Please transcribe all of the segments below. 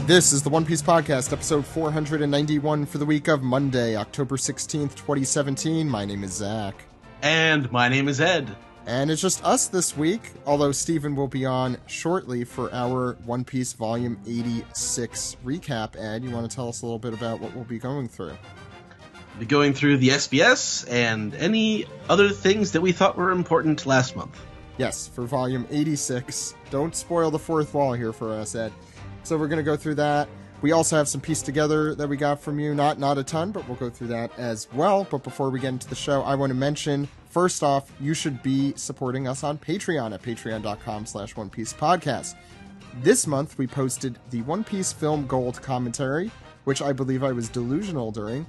This is the One Piece Podcast, episode 491 for the week of Monday, October 16th, 2017. My name is Zach. And my name is Ed. And it's just us this week, although Steven will be on shortly for our One Piece Volume 86 recap. Ed, you want to tell us a little bit about what we'll be going through? We'll be going through the SBS and any other things that we thought were important last month. Yes, for Volume 86. Don't spoil the fourth wall here for us, Ed. So we're going to go through that. We also have some piece together that we got from you. Not a ton, but we'll go through that as well. But before we get into the show, I want to mention, first off, you should be supporting us on Patreon at patreon.com/OnePiecePodcast. This month, we posted the One Piece Film Gold commentary, which I believe I was delusional during.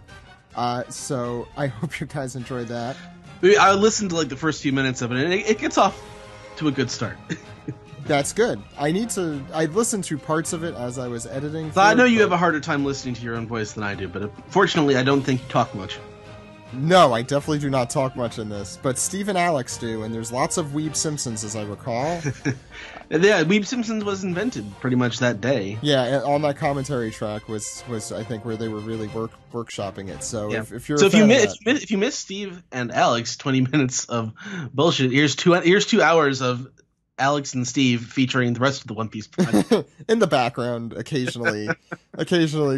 So I hope you guys enjoyed that. I listened to the first few minutes of it, and it gets off to a good start. That's good. I listened to parts of it as I was editing. I know you have a harder time listening to your own voice than I do, but fortunately, I don't think you talk much. No, I definitely do not talk much in this, but Steve and Alex do, and there's lots of Weeb Simpsons, as I recall. Yeah, Weeb Simpsons was invented pretty much that day. Yeah, on that commentary track was I think where they were really workshopping it. So yeah. if you're if you miss Steve and Alex 20 minutes of bullshit, here's 2 hours of Alex and Steve featuring the rest of the One Piece podcast. In the background, occasionally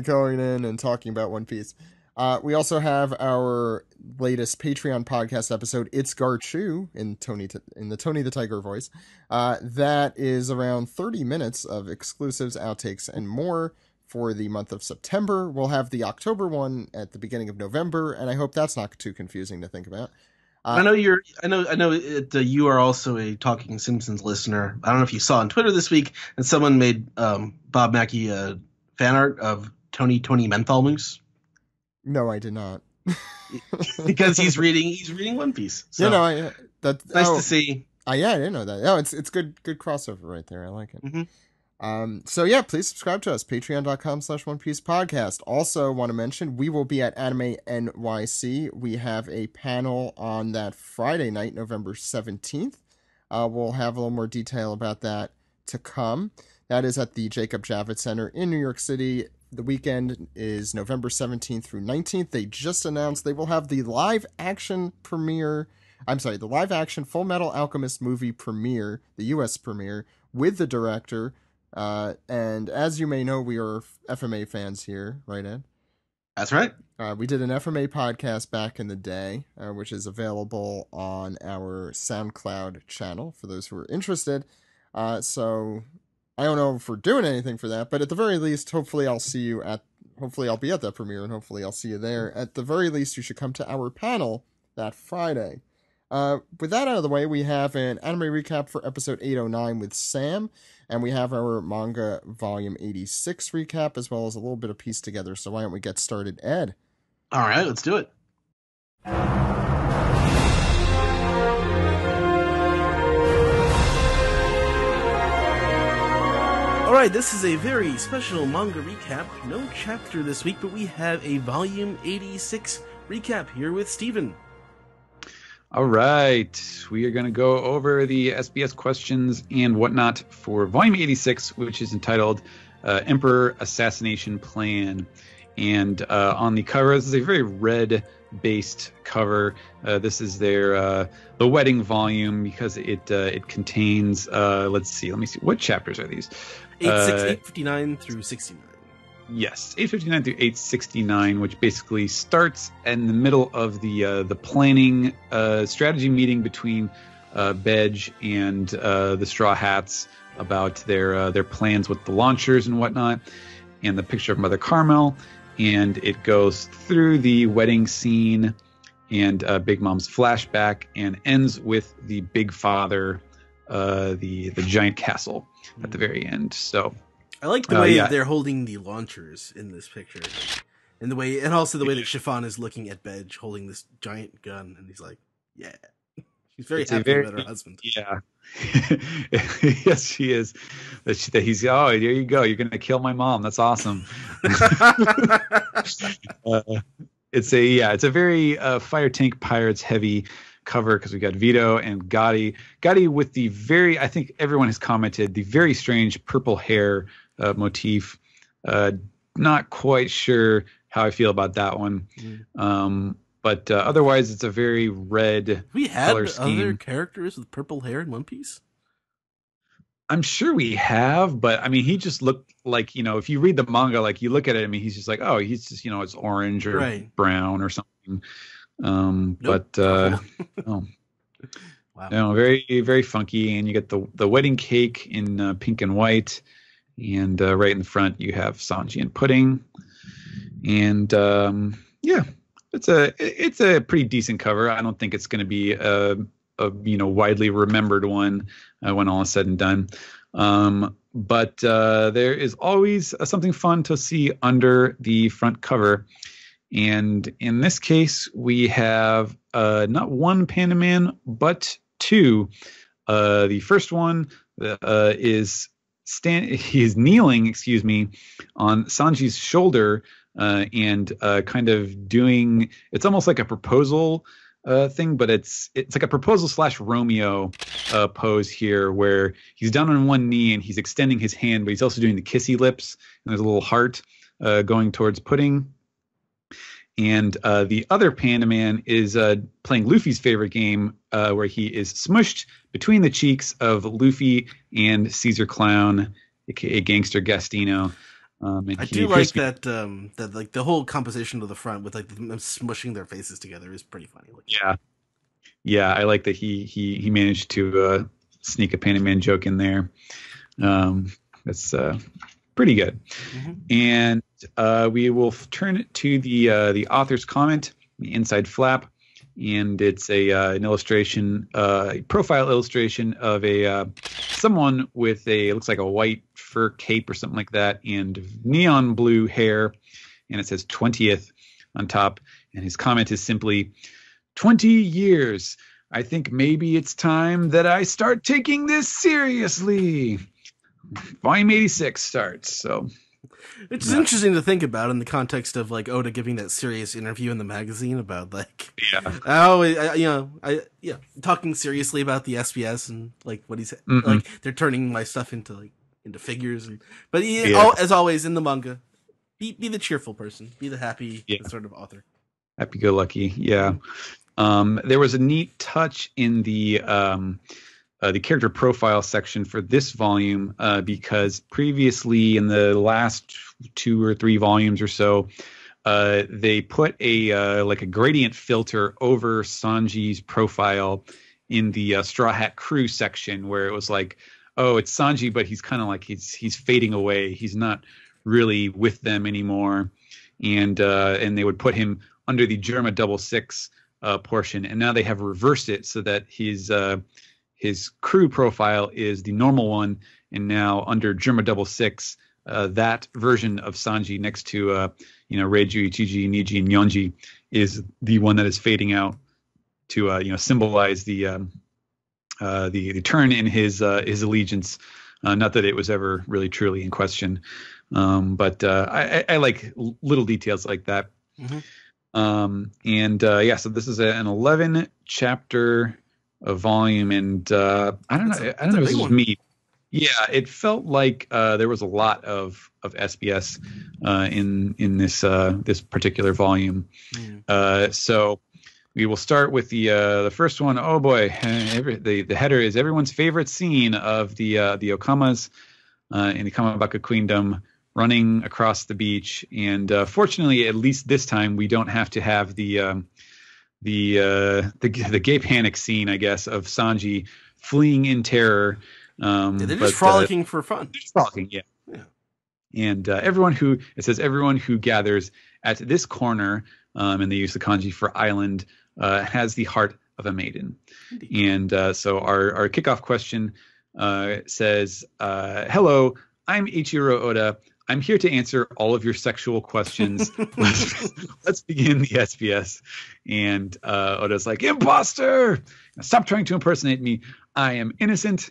going in and talking about One Piece. We also have our latest Patreon podcast episode, It's Garchu, in the Tony the Tiger voice. That is around 30 minutes of exclusives, outtakes, and more for the month of September. We'll have the October one at the beginning of November, and I hope that's not too confusing to think about. I know you are also a Talking Simpsons listener. I don't know if you saw on Twitter this week that someone made Bob Mackey fan art of Tony Menthol Moose. No, I did not. Because he's reading One Piece. So that's nice to see. Yeah, I didn't know that. No, it's good crossover right there. I like it. Mm-hmm. So yeah, please subscribe to us, patreon.com/OnePiecePodcast. Also want to mention, we will be at Anime NYC. We have a panel on that Friday night, November 17th. We'll have a little more detail about that to come. That is at the Jacob Javits Center in New York City. The weekend is November 17th through 19th. They just announced they will have the live action Full Metal Alchemist movie premiere, the US premiere, with the director. And as you may know, we are FMA fans here, right, Ed? That's right. We did an FMA podcast back in the day, which is available on our SoundCloud channel for those who are interested. So I don't know if we're doing anything for that, but at the very least, hopefully I'll be at that premiere, and hopefully I'll see you there. At the very least, you should come to our panel that Friday. With that out of the way, we have an anime recap for episode 809 with Sam, and we have our manga volume 86 recap, as well as a little bit of piece together. So why don't we get started, Ed? All right, let's do it. All right, this is a very special manga recap. No chapter this week, but we have a volume 86 recap here with Steven. All right, we are going to go over the SBS questions and whatnot for Volume 86, which is entitled Emperor Assassination Plan. And on the cover, this is a very red-based cover. This is their the wedding volume because it contains, let me see, what chapters are these? 859 through 69. Yes, 859 through 869, which basically starts in the middle of the planning strategy meeting between Bedge and the Straw Hats about their plans with the launchers and whatnot, and the picture of Mother Carmel, and it goes through the wedding scene and Big Mom's flashback, and ends with the Big Father, the giant castle at the very end. So. I like the way they're holding the launchers in this picture, and also the way that Chiffon is looking at Bedge holding this giant gun, and he's like, "Yeah." She's very happy about her husband. Yeah, yes, she is. That he's there you go. You're gonna kill my mom. That's awesome. It's a very Fire Tank Pirates heavy cover because we got Vito and Gotti. Gotti with the I think everyone has commented, the very strange purple hair motif. Not quite sure how I feel about that one. But otherwise, it's a very red We had color scheme. other characters with purple hair in One Piece. I'm sure we have, but I mean, he just looked like, if you read the manga, like you look at it, I mean, he's just like, oh, he's just, it's orange or brown or something. Nope. But oh, wow, very, very funky. And you get the wedding cake in pink and white, and right in the front you have Sanji and Pudding, and it's a pretty decent cover. I don't think it's going to be a widely remembered one when all is said and done. But there is always something fun to see under the front cover. And in this case, we have not one Panda Man, but two. The first one is kneeling, on Sanji's shoulder and kind of doing. It's almost like a proposal thing, but it's like a proposal / Romeo pose here, where he's down on one knee and he's extending his hand, but he's also doing the kissy lips, and there's a little heart going towards Pudding. And the other Panda Man is playing Luffy's favorite game, where he is smushed between the cheeks of Luffy and Caesar Clown, aka Gangster Gastino. I do like that like the whole composition to the front with like them smushing their faces together is pretty funny. Yeah, I like that he managed to sneak a Panda Man joke in there. That's pretty good. And we will turn it to the author's comment, the inside flap, and it's an illustration, profile illustration of a someone with it looks like a white fur cape or something like that, and neon blue hair, and it says 20th on top, and his comment is simply 20 years. I think maybe it's time that I start taking this seriously. Volume 86 starts. So it's interesting to think about in the context of like Oda giving that serious interview in the magazine about like talking seriously about the SBS and like what he's like they're turning my stuff into figures, but as always in the manga, be the cheerful person, be the happy sort of author, happy-go-lucky. There was a neat touch in the character profile section for this volume, because previously in the last 2 or 3 volumes or so, they put a gradient filter over Sanji's profile in the Straw Hat Crew section, where it was like, oh, it's Sanji, but he's kind of like he's fading away. He's not really with them anymore, and they would put him under the Germa 66 portion, and now they have reversed it so that his crew profile is the normal one, and now under Germa 66, that version of Sanji next to Reiju, Ichiji, Niji, and Yonji is the one that is fading out to symbolize the turn in his allegiance. Not that it was ever really truly in question, but I like little details like that. So this is an 11 chapter volume, and I don't know if it was just me. Yeah, it felt like there was a lot of SBS in this particular volume. So we will start with the first one. Oh boy, the header is everyone's favorite scene of the Okamas in the Kamabaka Queendom running across the beach, and fortunately, at least this time, we don't have to have the gay panic scene, I guess, of Sanji fleeing in terror. They're just frolicking for fun. Just frolicking, yeah. And everyone who gathers at this corner, and they use the kanji for island, has the heart of a maiden. Indeed. And so our kickoff question says, hello, I'm Ichiro Oda. I'm here to answer all of your sexual questions. Let's begin the SBS. And Oda's like, imposter! Now stop trying to impersonate me. I am innocent.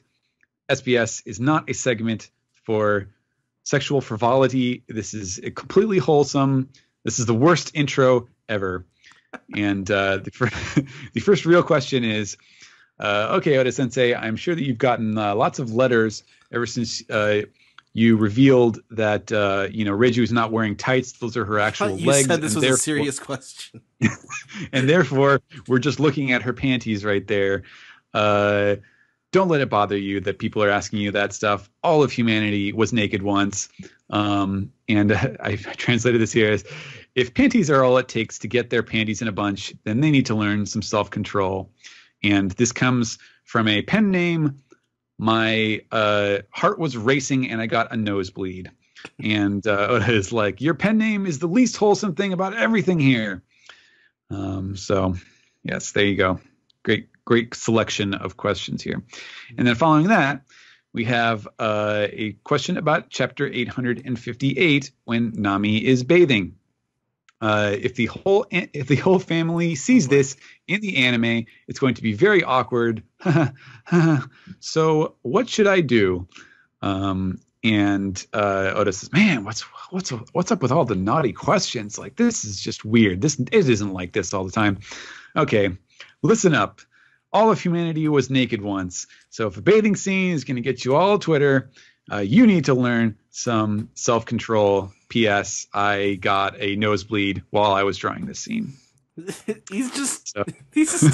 SBS is not a segment for sexual frivolity. This is completely wholesome. This is the worst intro ever. And the first real question is, okay, Oda-sensei, I'm sure that you've gotten lots of letters ever since you revealed that Reju's not wearing tights; those are her actual you legs. You said this was a serious question, and therefore we're just looking at her panties right there. Don't let it bother you that people are asking you that stuff. All of humanity was naked once. And I translated this here as, if panties are all it takes to get their panties in a bunch, then they need to learn some self-control. And this comes from a pen name. My heart was racing and I got a nosebleed. And Oda is like, your pen name is the least wholesome thing about everything here. So, yes, there you go. Great selection of questions here. And then following that, we have a question about chapter 858, when Nami is bathing. If the whole family sees this in the anime, it's going to be very awkward. So what should I do? And Oda says, "Man, what's up with all the naughty questions? Like, this is just weird. It isn't like this all the time." Okay, listen up. All of humanity was naked once. So if a bathing scene is going to get you all Twitter, you need to learn some self-control. P.S. I got a nosebleed while I was drawing this scene. He's just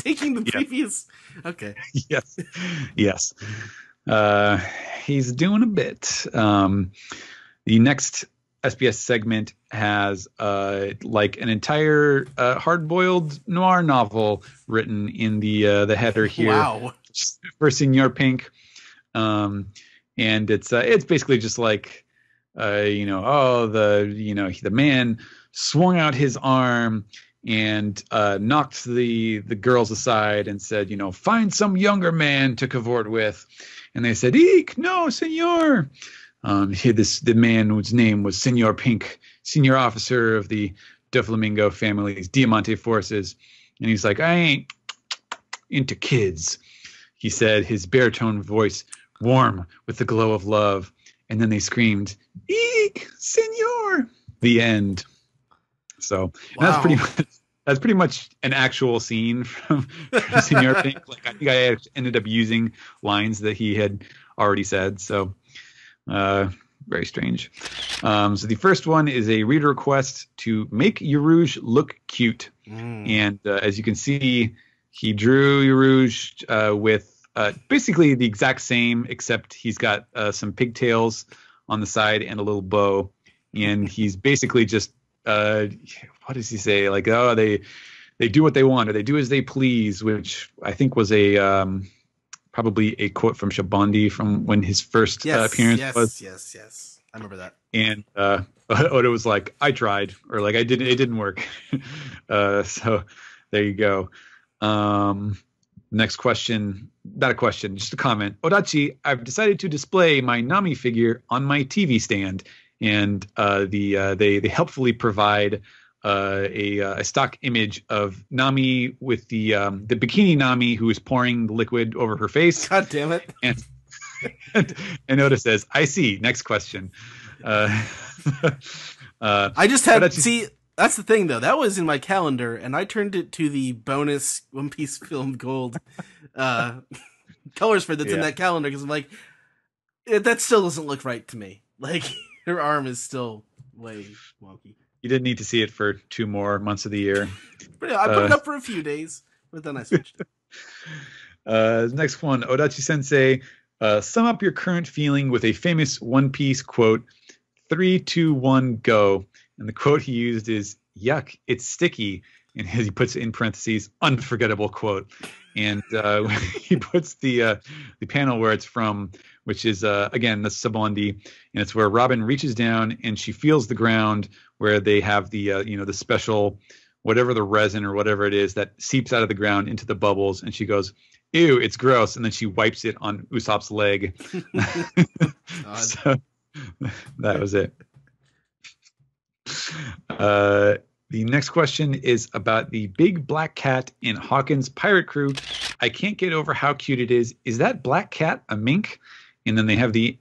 taking the previous. Okay. Yes. He's doing a bit. The next SBS segment has like an entire hard-boiled noir novel written in the header here. Wow. For Senor Pink, and it's basically just like the man swung out his arm and knocked the girls aside and said, find some younger man to cavort with, and they said, "Eek, no, senor." The man whose name was Senor Pink, senior officer of the Doflamingo family's Diamante forces. And he's like, "I ain't into kids," he said, his baritone voice warm with the glow of love. And then they screamed, "Eek, senor!" The end. So wow. That's pretty much an actual scene from Senor Pink. Like, I think I ended up using lines that he had already said. So very strange. So the first one is a reader request to make Yarouge look cute. And as you can see, he drew Yarouge with basically the exact same, except he's got some pigtails on the side and a little bow. And he's basically just, what does he say? Like, oh, they do what they want, or they do as they please, which I think was probably a quote from Shabandi from when his first appearance was. Yes. I remember that. And Oda was like, "I tried," or like, it didn't work. So there you go. Next question, not a question, just a comment. "Odachi, I've decided to display my Nami figure on my TV stand," and they helpfully provide a stock image of Nami with the bikini Nami who is pouring the liquid over her face. God damn it! And Oda says, "I see. Next question." I just had see. That's the thing, though. That was in my calendar, and I turned it to the bonus One Piece Filmed Gold colors for that's in that calendar, because I'm like, that still doesn't look right to me. Like, her arm is still way wonky. You didn't need to see it for 2 more months of the year. But I put it up for a few days, but then I switched it. Next one, Odachi Sensei, sum up your current feeling with a famous One Piece quote. 3, 2, 1, go. And the quote he used is, "Yuck, it's sticky." And he puts in parentheses, "unforgettable quote." And he puts the panel where it's from, which is, again, the Sabondi. And it's where Robin reaches down and she feels the ground where they have the, the special, whatever the resin or whatever it is that seeps out of the ground into the bubbles. And she goes, "Ew, it's gross." And then she wipes it on Usopp's leg. So that was it. The next question is about the big black cat in Hawkins' pirate crew. "I can't get over how cute it is. Is that black cat a mink?" And then they have the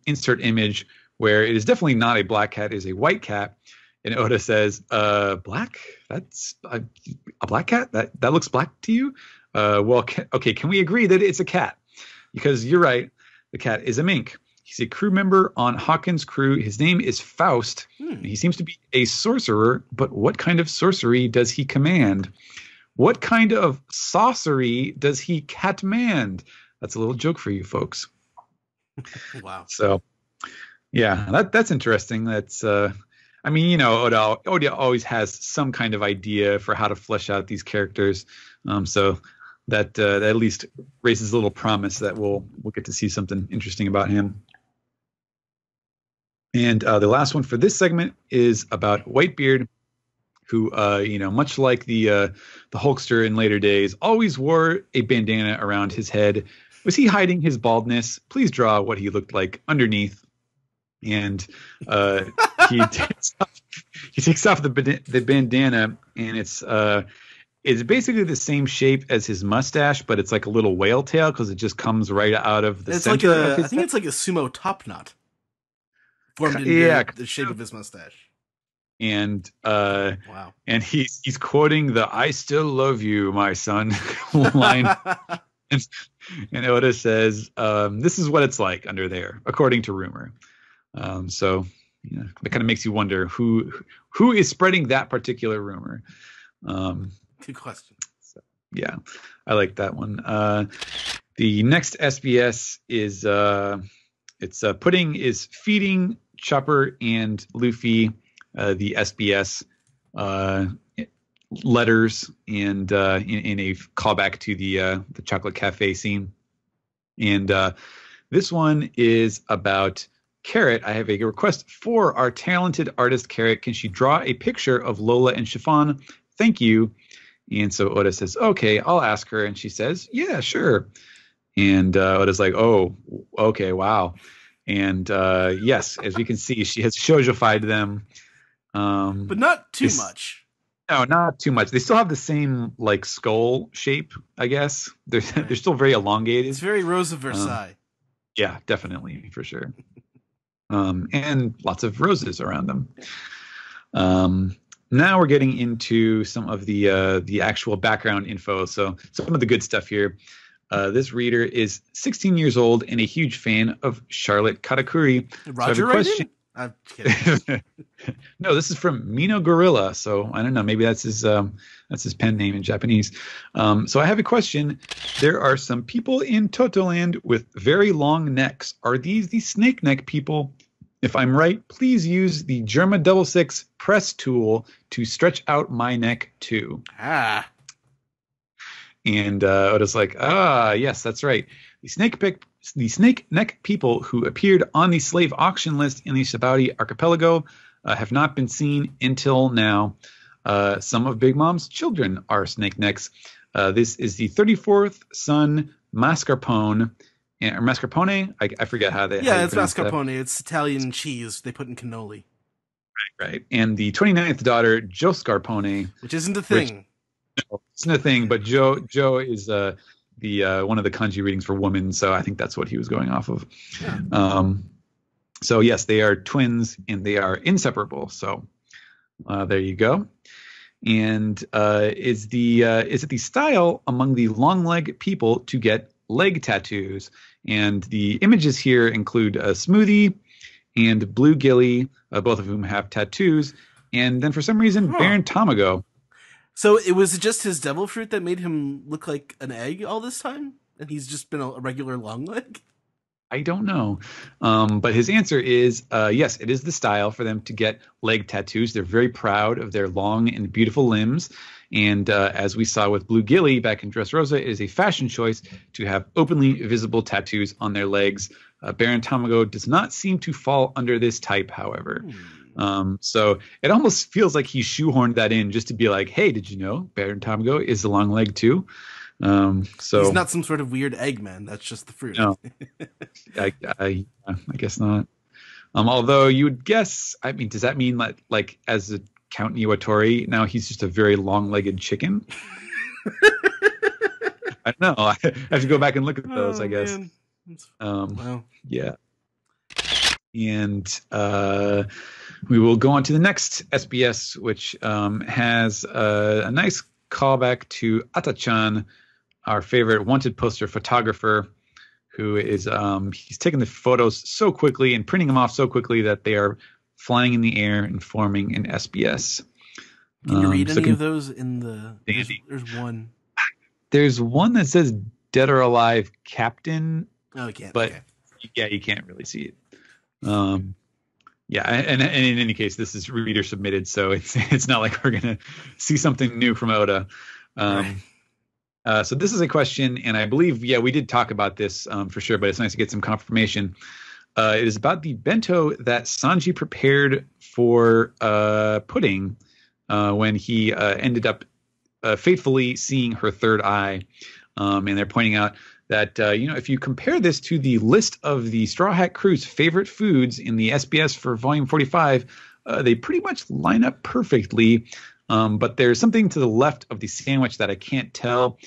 insert image where it is definitely not a black cat, it is a white cat. And Oda says, "Black? That's a black cat? That looks black to you? Well, okay, can we agree that it's a cat? Because you're right, the cat is a mink. He's a crew member on Hawkins' crew. His name is Faust. He seems to be a sorcerer, but what kind of sorcery does he command? What kind of sorcery does he catmand? That's a little joke for you folks. Wow. So, yeah, that's interesting. That's, I mean, you know, Oda always has some kind of idea for how to flesh out these characters. So that at least raises a little promise that we'll get to see something interesting about him. And the last one for this segment is about Whitebeard, who, you know, much like the Hulkster in later days, always wore a bandana around his head. Was he hiding his baldness? Please draw what he looked like underneath. And he takes off the bandana, and it's basically the same shape as his mustache, but it's like a little whale tail because it just comes right out of the center of his I think head. it's like a sumo top knot formed in the shape of his mustache. And wow. And he's quoting the "I still love you, my son" line. And Oda says, "This is what it's like under there, according to rumor." So, you know, it kind of makes you wonder who is spreading that particular rumor. Good question. So, yeah, I like that one. The next SBS is Pudding is feeding Chopper and Luffy the SBS letters, and in a callback to the Chocolate Cafe scene. And this one is about Carrot. I have a request for our talented artist Carrot. Can she draw a picture of Lola and Chiffon? Thank you. And so Oda says, okay, I'll ask her. And she says, yeah, sure. And Oda's like, oh, okay, wow. And yes, as we can see, she has shoujo-fied them. But not too much. No, not too much. They still have the same like skull shape, I guess. They're still very elongated. It's very Rose of Versailles. Yeah, definitely, for sure. And lots of roses around them. Now we're getting into some of the actual background info. So some of the good stuff here. This reader is 16 years old and a huge fan of Charlotte Katakuri. Roger, so I'm kidding. No, this is from Mino Gorilla. So I don't know. Maybe that's his pen name in Japanese. So I have a question. There are some people in Totoland with very long necks. Are these the snake neck people? If I'm right, please use the Germa 66 press tool to stretch out my neck too. Ah. And Oda's like, yes, that's right. The snake neck people who appeared on the slave auction list in the Sabaudi archipelago have not been seen until now. Some of Big Mom's children are snake necks. This is the 34th son, Mascarpone. Or mascarpone? I forget how they. Yeah, it's mascarpone. That. It's Italian cheese they put in cannoli. Right. And the 29th daughter, Joe Scarpone, which isn't a thing. No, it's not a thing. But Joe is the one of the kanji readings for woman, so I think that's what he was going off of. Yeah. So yes, they are twins and they are inseparable. So there you go. And is it the style among the long leg people to get leg tattoos? And the images here include Smoothie and Blue Gilly, both of whom have tattoos, and then for some reason Baron Tamago. So it was just his devil fruit that made him look like an egg all this time, and he's just been a regular long leg? I don't know. But his answer is yes, it is the style for them to get leg tattoos. They're very proud of their long and beautiful limbs. And as we saw with Blue Gilly back in Dressrosa, it is a fashion choice to have openly visible tattoos on their legs. Baron Tamago does not seem to fall under this type, however. So it almost feels like he shoehorned that in just to be like, hey, did you know Baron Tamago is the long leg too? So he's not some sort of weird Eggman. That's just the fruit. No, I guess not. Although you would guess, I mean, does that mean like as a Count Niwatori, now he's just a very long-legged chicken? I don't know. I have to go back and look at those, I guess. Wow. Yeah. And we will go on to the next SBS, which has a nice callback to Atachan, our favorite wanted poster photographer, who is he's taking the photos so quickly and printing them off so quickly that they are flying in the air and forming an SBS. Can you read any of those in the? There's one. There's one that says "Dead or Alive, Captain." Oh, you can't. But okay. yeah, you can't really see it. Yeah, and in any case, this is reader submitted, so it's not like we're gonna see something new from Oda. Right. So this is a question, and I believe, we did talk about this for sure, but it's nice to get some confirmation. It is about the bento that Sanji prepared for Pudding when he ended up fatefully seeing her third eye. And they're pointing out that, if you compare this to the list of the Straw Hat Crew's favorite foods in the SBS for Volume 45, they pretty much line up perfectly. But there's something to the left of the sandwich that I can't tell.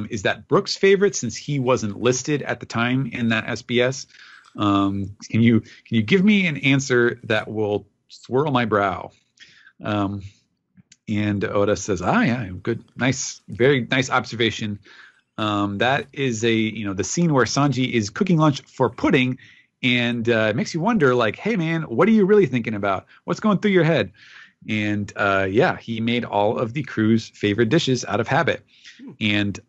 Is that Brooks' favorite, since he wasn't listed at the time in that SBS? Can you give me an answer that will swirl my brow? And Oda says, yeah, good, nice, very nice observation. That is the scene where Sanji is cooking lunch for Pudding, and it makes you wonder, like, hey man, what are you really thinking about? What's going through your head? And he made all of the crew's favorite dishes out of habit. And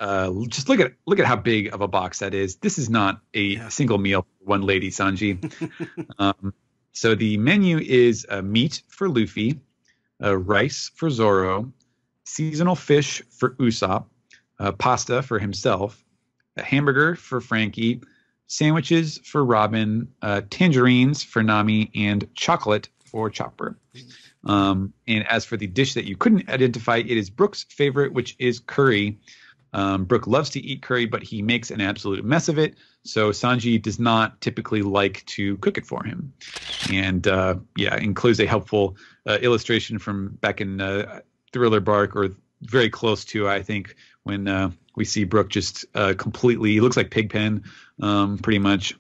just look at how big of a box that is. This is not a single meal for one lady, Sanji. So the menu is meat for Luffy, rice for Zoro, seasonal fish for Usopp, pasta for himself, a hamburger for Frankie, sandwiches for Robin, tangerines for Nami, and chocolate for Chopper. And as for the dish that you couldn't identify, it is Brook's favorite, which is curry. Brook loves to eat curry, but he makes an absolute mess of it. So Sanji does not typically like to cook it for him. And includes a helpful illustration from back in Thriller Bark, or very close to, I think, when we see Brook just completely, he looks like Pigpen, pretty much,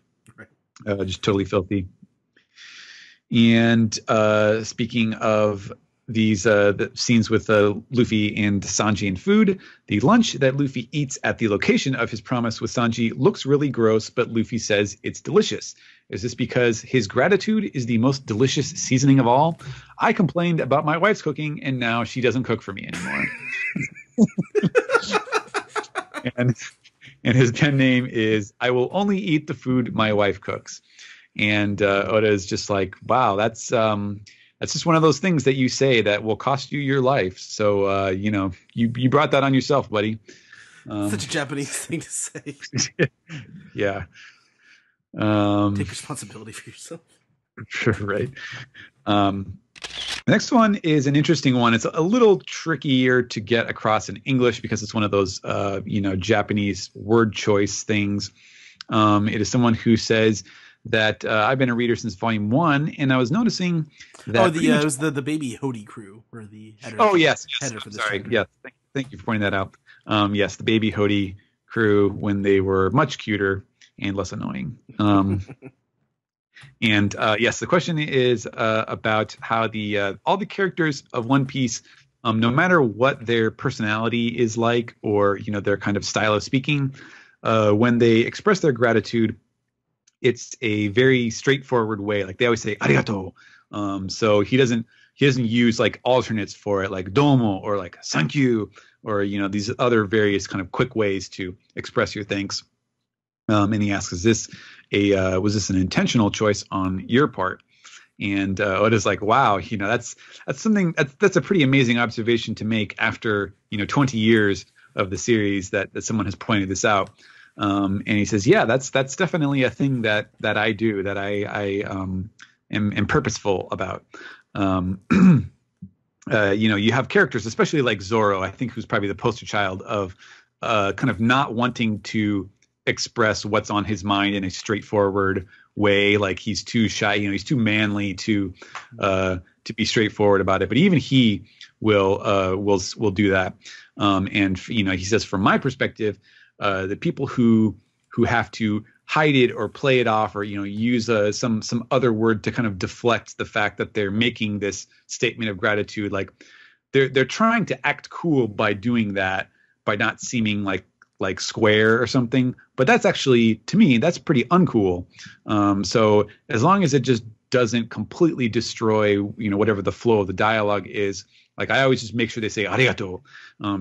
just totally filthy. And speaking of these the scenes with Luffy and Sanji and food, the lunch that Luffy eats at the location of his promise with Sanji looks really gross, but Luffy says it's delicious. Is this because his gratitude is the most delicious seasoning of all? I complained about my wife's cooking, and now she doesn't cook for me anymore. and his pen name is I will only eat the food my wife cooks. And Oda is just like, wow, that's just one of those things that you say that will cost you your life. So, you brought that on yourself, buddy. Such a Japanese thing to say. Yeah. Take responsibility for yourself. Right. The next one is an interesting one. It's a little trickier to get across in English because it's one of those, Japanese word choice things. It is someone who says that I've been a reader since Volume 1, and I was noticing that... it was the Baby Hody crew, or the header. Oh, yes. Header for this sorry. chapter. Yeah, thank you for pointing that out. Yes, the Baby Hody crew when they were much cuter and less annoying. And yes, the question is about how the all the characters of One Piece, no matter what their personality is like, or their kind of style of speaking, when they express their gratitude, it's a very straightforward way. Like they always say "arigato." So he doesn't use like alternates for it, like "domo" or like "thank you," or these other various kind of quick ways to express your thanks. And he asks, was this an intentional choice on your part? And Oda's like, wow, that's something that's a pretty amazing observation to make after 20 years of the series that someone has pointed this out. And he says, yeah, that's definitely a thing that I do, that I am purposeful about. You have characters, especially like Zoro, I think, who's probably the poster child of kind of not wanting to express what's on his mind in a straightforward way. Like he's too shy, he's too manly to be straightforward about it. But even he will do that. And he says, from my perspective, the people who have to hide it or play it off, or use some other word to kind of deflect the fact that they're making this statement of gratitude, like they're trying to act cool by doing that, by not seeming like like square or something. But that's actually, to me, that's pretty uncool. So as long as it just doesn't completely destroy, whatever the flow of the dialogue is, like I always just make sure they say arigato,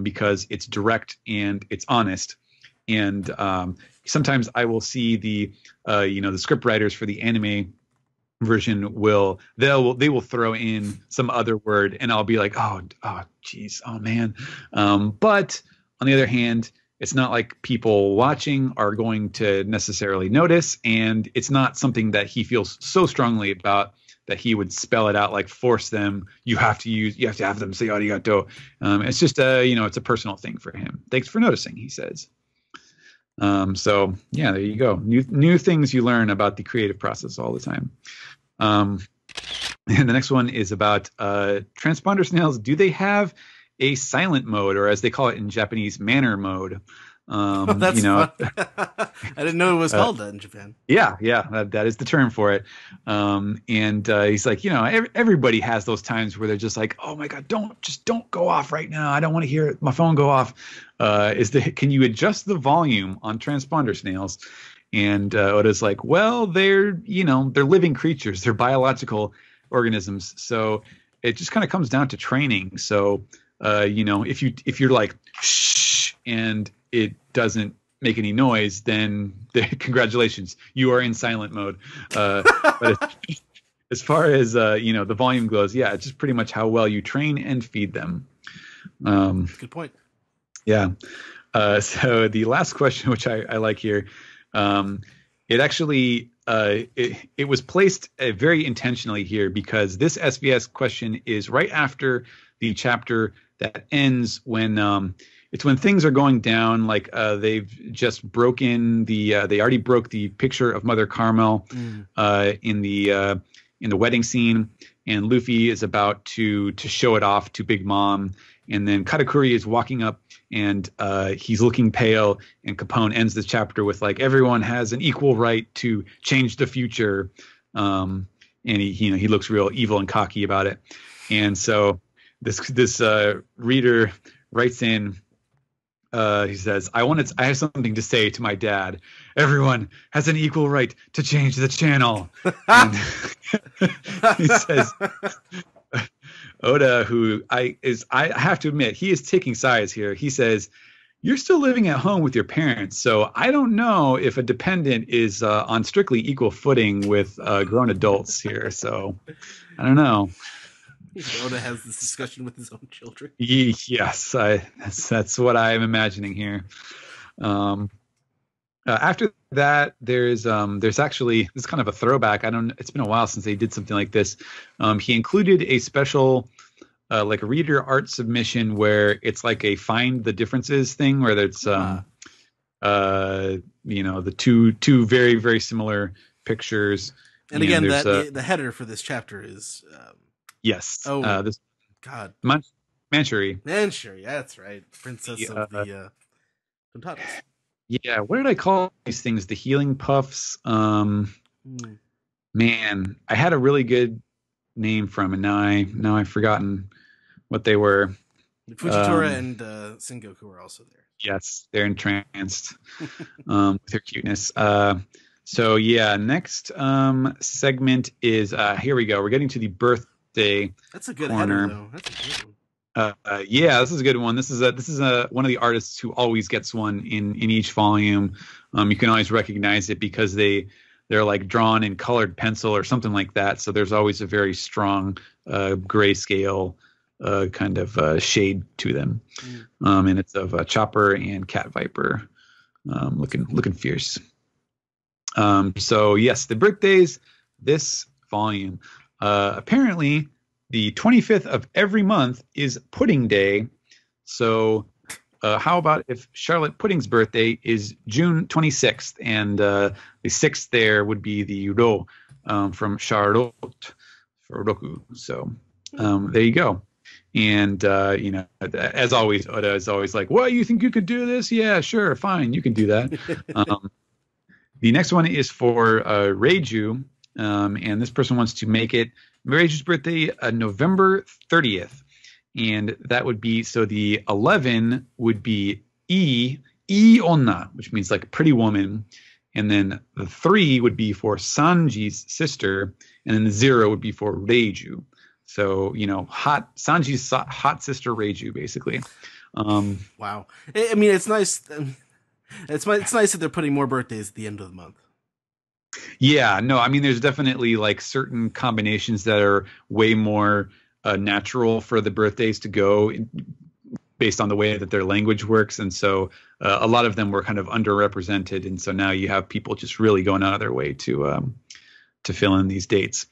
because it's direct and it's honest. And sometimes I will see the script writers for the anime version they will throw in some other word, and I'll be like, oh geez, oh man. But on the other hand, it's not like people watching are going to necessarily notice, and it's not something that he feels so strongly about that he would spell it out, like force them. You have to have them say arigato. It's just it's a personal thing for him. Thanks for noticing, he says. So yeah, there you go. New things you learn about the creative process all the time. And the next one is about transponder snails. Do they have a silent mode, or as they call it in Japanese, manner mode? That's fun. I didn't know it was called that in Japan. Yeah, that is the term for it. And he's like, everybody has those times where they're just like, oh my God, don't go off right now. I don't want to hear my phone go off. Can you adjust the volume on transponder snails? And Oda's like, well, they're living creatures, they're biological organisms, so it just kind of comes down to training. So if you're like shh and it doesn't make any noise, then congratulations, you are in silent mode. But as far as the volume goes, yeah, it's just pretty much how well you train and feed them. Good point. Yeah. So the last question, which I like here, it actually it was placed very intentionally here, because this SBS question is right after the chapter that ends when it's when things are going down. Like they've just broken they already broke the picture of Mother Carmel in the wedding scene, and Luffy is about to show it off to Big Mom, and then Katakuri is walking up, and he's looking pale, and Capone ends the chapter with like, everyone has an equal right to change the future, and he looks real evil and cocky about it. And so this reader writes in, he says, I have something to say to my dad. Everyone has an equal right to change the channel. And he says, Oda, who I have to admit, he is taking sides here. He says, you're still living at home with your parents, so I don't know if a dependent is on strictly equal footing with grown adults here. So I don't know. Oda has this discussion with his own children. Yes, that's what I'm imagining here. After that, there's actually, this is kind of a throwback. It's been a while since they did something like this. He included a special like a reader art submission where it's like a find the differences thing, where it's the two very, very similar pictures. And again, the header for this chapter is yes. This God, Manchuri. Manchuri, that's right. Princess of the Tontatos. Yeah, what did I call these things? The healing puffs. Man, I had a really good name for them, and now I've forgotten what they were. Fujitora and Sengoku are also there. Yes, they're entranced with their cuteness. So yeah, next segment is here we go. We're getting to the birthday. That's a good corner. header, though. That's a good one. Yeah, this is a good one. This is one of the artists who always gets one in each volume. You can always recognize it because they're like drawn in colored pencil or something like that. So there's always a very strong grayscale kind of shade to them. And it's of Chopper and Cat Viper, looking fierce. So yes, the birthdays this volume. Apparently, the 25th of every month is Pudding Day. So how about if Charlotte Pudding's birthday is June 26th, and the 6th there would be the Ro from Charlotte for Roku. So there you go. And, as always, Oda is always like, what, you think you could do this? Yeah, sure, fine, you can do that. The next one is for Reiju, and this person wants to make it Reiju's birthday November 30th. And that would be, so the 11 would be Onna, which means like pretty woman. And then the 3 would be for Sanji's sister, and then the 0 would be for Reiju. So, Sanji's hot sister Reiju, basically. Wow. I mean, it's nice. It's nice that they're putting more birthdays at the end of the month. Yeah, no, I mean, there's definitely like certain combinations that are way more natural for the birthdays to go based on the way that their language works. And so a lot of them were kind of underrepresented. And so now you have people just really going out of their way to fill in these dates.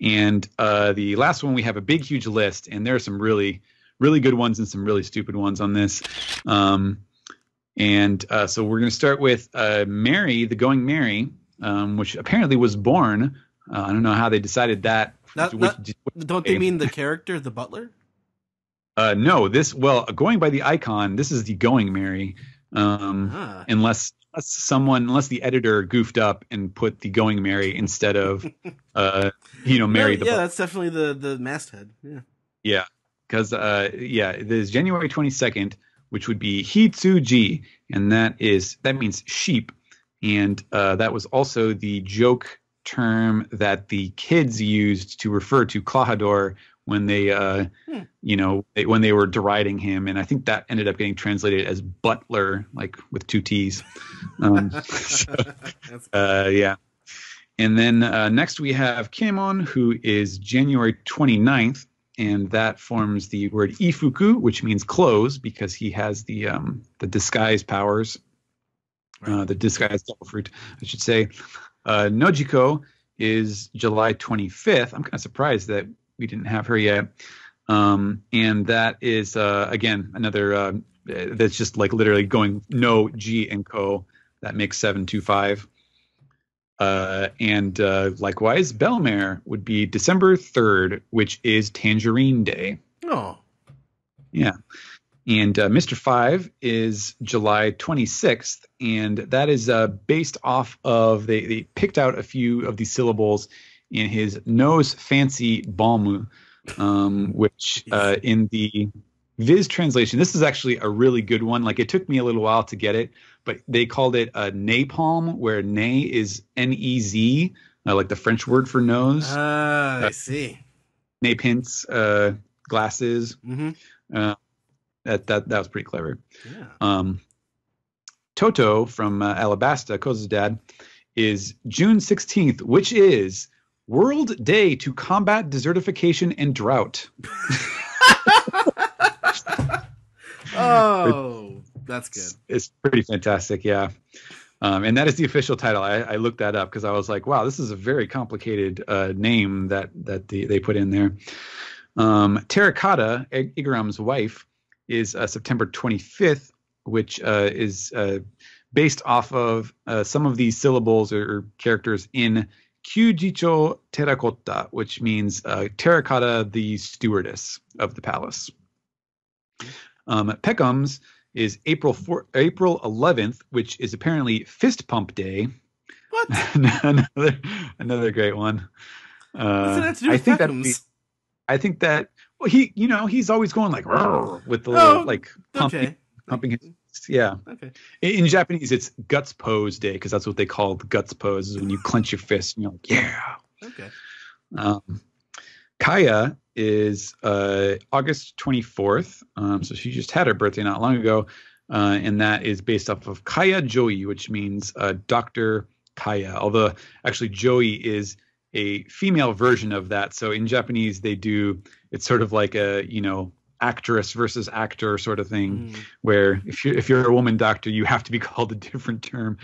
And the last one, we have a big, huge list, and there are some really, really good ones and some really stupid ones on this. So we're going to start with Mary, the Going Mary, which apparently was born. I don't know how they decided that. Don't they mean the character, the butler? No, going by the icon, this is the Going Mary. Unless the editor goofed up and put the Going Mary instead of Mary. Yeah, that's definitely the masthead. Yeah. Yeah, because there's January 22nd, which would be Hitsuji, and that means sheep, and that was also the joke term that the kids used to refer to Klahadore when they when they were deriding him, and I think that ended up getting translated as butler, like with 2 T's. Yeah. And then next we have Kinemon, who is January 29th, and that forms the word Ifuku, which means clothes, because he has the disguise powers, the disguise devil fruit, I should say. Nojiko is July 25th. I'm kind of surprised that we didn't have her yet. And that is, again, another that's just like literally going no, G, and Ko. That makes 725. And likewise, Belmare would be December 3rd, which is Tangerine Day. Oh. Yeah. And Mr. 5 is July 26th, and that is based off of, they picked out a few of these syllables in his nose fancy balmu, which in the Viz translation, this is actually a really good one. Like, it took me a little while to get it, but they called it napalm, where ne is N-E-Z, like the French word for nose. I see. Napints, glasses. Mm-hmm. That was pretty clever. Yeah. Toto from Alabasta, Koza's dad, is June 16th, which is World Day to Combat Desertification and Drought. Oh, that's good. It's pretty fantastic, yeah. And that is the official title. I looked that up because I was like, wow, this is a very complicated name that they put in there. Terracotta, Igaram's wife, is September 25th, which is based off of some of these syllables or characters in Kyujicho Terracotta, which means Terracotta, the stewardess of the palace. Peckham's is April 11th, which is apparently Fist Pump Day. What? another great one. What's that have to do with Peckham's? I think that he's always going like with the little like pumping his, yeah. Okay. In Japanese, it's guts pose day because that's what they call the guts pose, is when you clench your fist and you're like, yeah. Okay. Kaya is August 24th, so she just had her birthday not long ago, and that is based off of Kaya Joey, which means Dr. Kaya. Although actually Joey is a female version of that. So in Japanese, it's sort of like a actress versus actor sort of thing, where if you're a woman doctor, you have to be called a different term,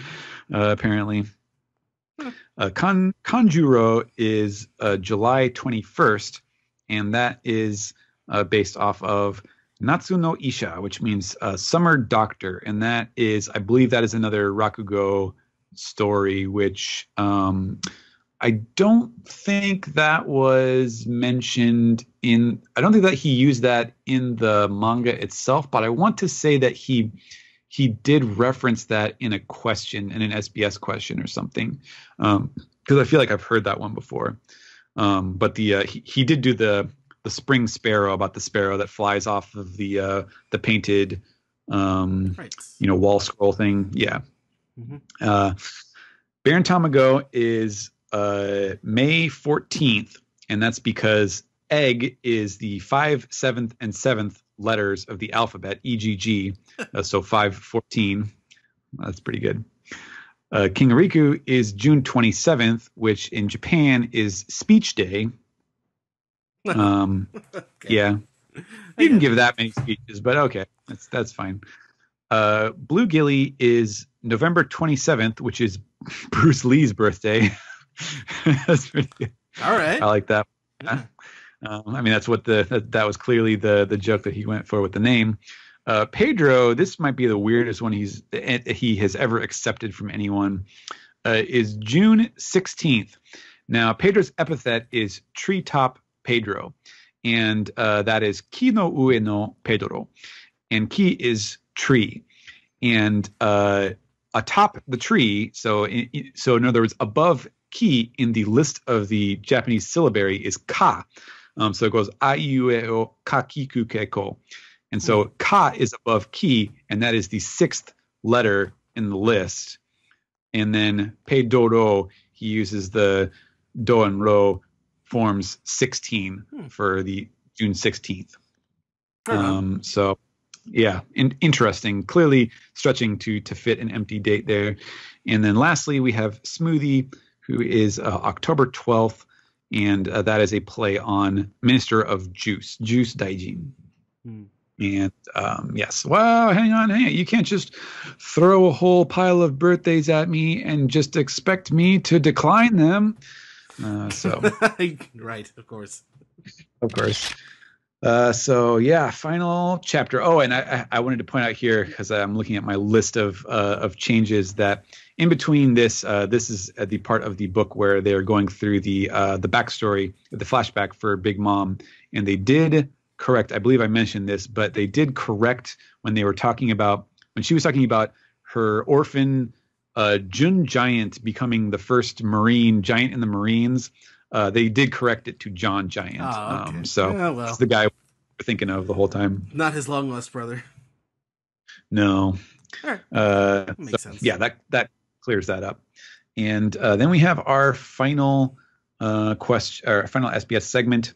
apparently. Kanjuro is July 21st, and that is based off of Natsu no Isha, which means summer doctor, and that is, I believe, that is another Rakugo story, which I don't think that was mentioned I don't think that he used that in the manga itself, but I want to say that he did reference that in a question, in an SBS question or something, because I feel like I've heard that one before. But he did do the spring sparrow, about the sparrow that flies off of the painted Right. Wall scroll thing. Yeah. Mm-hmm. Baron Tamago is May 14th, and that's because egg is the 5th, 7th, and 7th letters of the alphabet, EGG, so 514. That's pretty good. King Riku is June 27th, which in Japan is Speech Day. Okay. Yeah. You can give that many speeches, but okay, that's fine. Blue Gilly is November 27th, which is Bruce Lee's birthday. That's pretty good. All right. I like that. Yeah. I mean, that's what that was clearly the joke that he went for with the name. Pedro, this might be the weirdest one he has ever accepted from anyone, is June 16th. Now, Pedro's epithet is Treetop Pedro, and that is Ki no ue no Pedro. And Ki is tree. And atop the tree, so in other words, above Ki in the list of the Japanese syllabary is Ka. So it goes Aiueo Kakiku Keko. And so Ka is above Ki, and that is the 6th letter in the list. And then Pedoro, he uses the Do and Ro forms 16 for the June 16th. So, yeah, interesting. Clearly stretching to fit an empty date there. And then lastly, we have Smoothie, who is October 12th, and that is a play on Minister of Juice Daijin. And yes, wow, hang on. You can't just throw a whole pile of birthdays at me and just expect me to decline them. Right, of course. So yeah, final chapter. Oh, and I wanted to point out here, because I'm looking at my list of changes, that in between this is the part of the book where they're going through the backstory, the flashback for Big Mom, and they did correct. I believe I mentioned this, but they did correct when she was talking about her orphan Jun Giant becoming the first Marine giant in the Marines. They did correct it to John Giant. Oh, okay. That's the guy we're thinking of the whole time. Not his long lost brother. No. That makes sense. Yeah, that clears that up. And then we have our final question, or final SBS segment,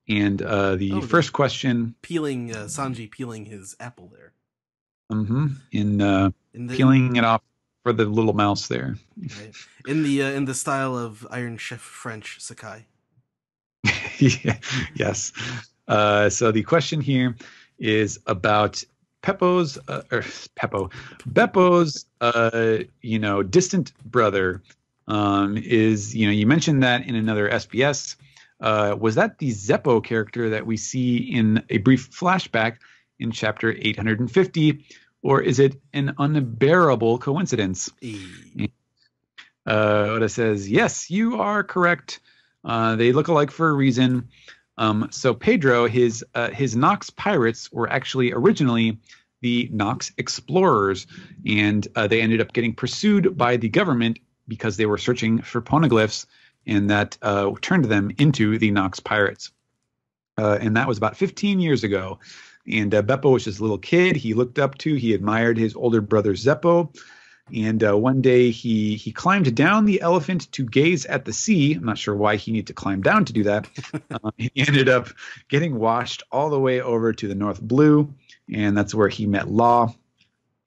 and the first question. Sanji peeling his apple there. Peeling it off for the little mouse there. Right. In the style of Iron Chef French Sakai. Yeah, yes. So the question here is about Beppo's distant brother. You mentioned that in another SBS. Was that the Zeppo character that we see in a brief flashback in chapter 850, or is it an unbearable coincidence? Oda says, yes, you are correct. They look alike for a reason. So Pedro, his Nox pirates were actually originally the Nox explorers, and they ended up getting pursued by the government because they were searching for poneglyphs, and that turned them into the Nox pirates. And that was about 15 years ago. And Beppo was just a little kid he admired his older brother Zeppo. And one day he climbed down the elephant to gaze at the sea. I'm not sure why he needed to climb down to do that. He ended up getting washed all the way over to the North Blue, and that's where he met Law.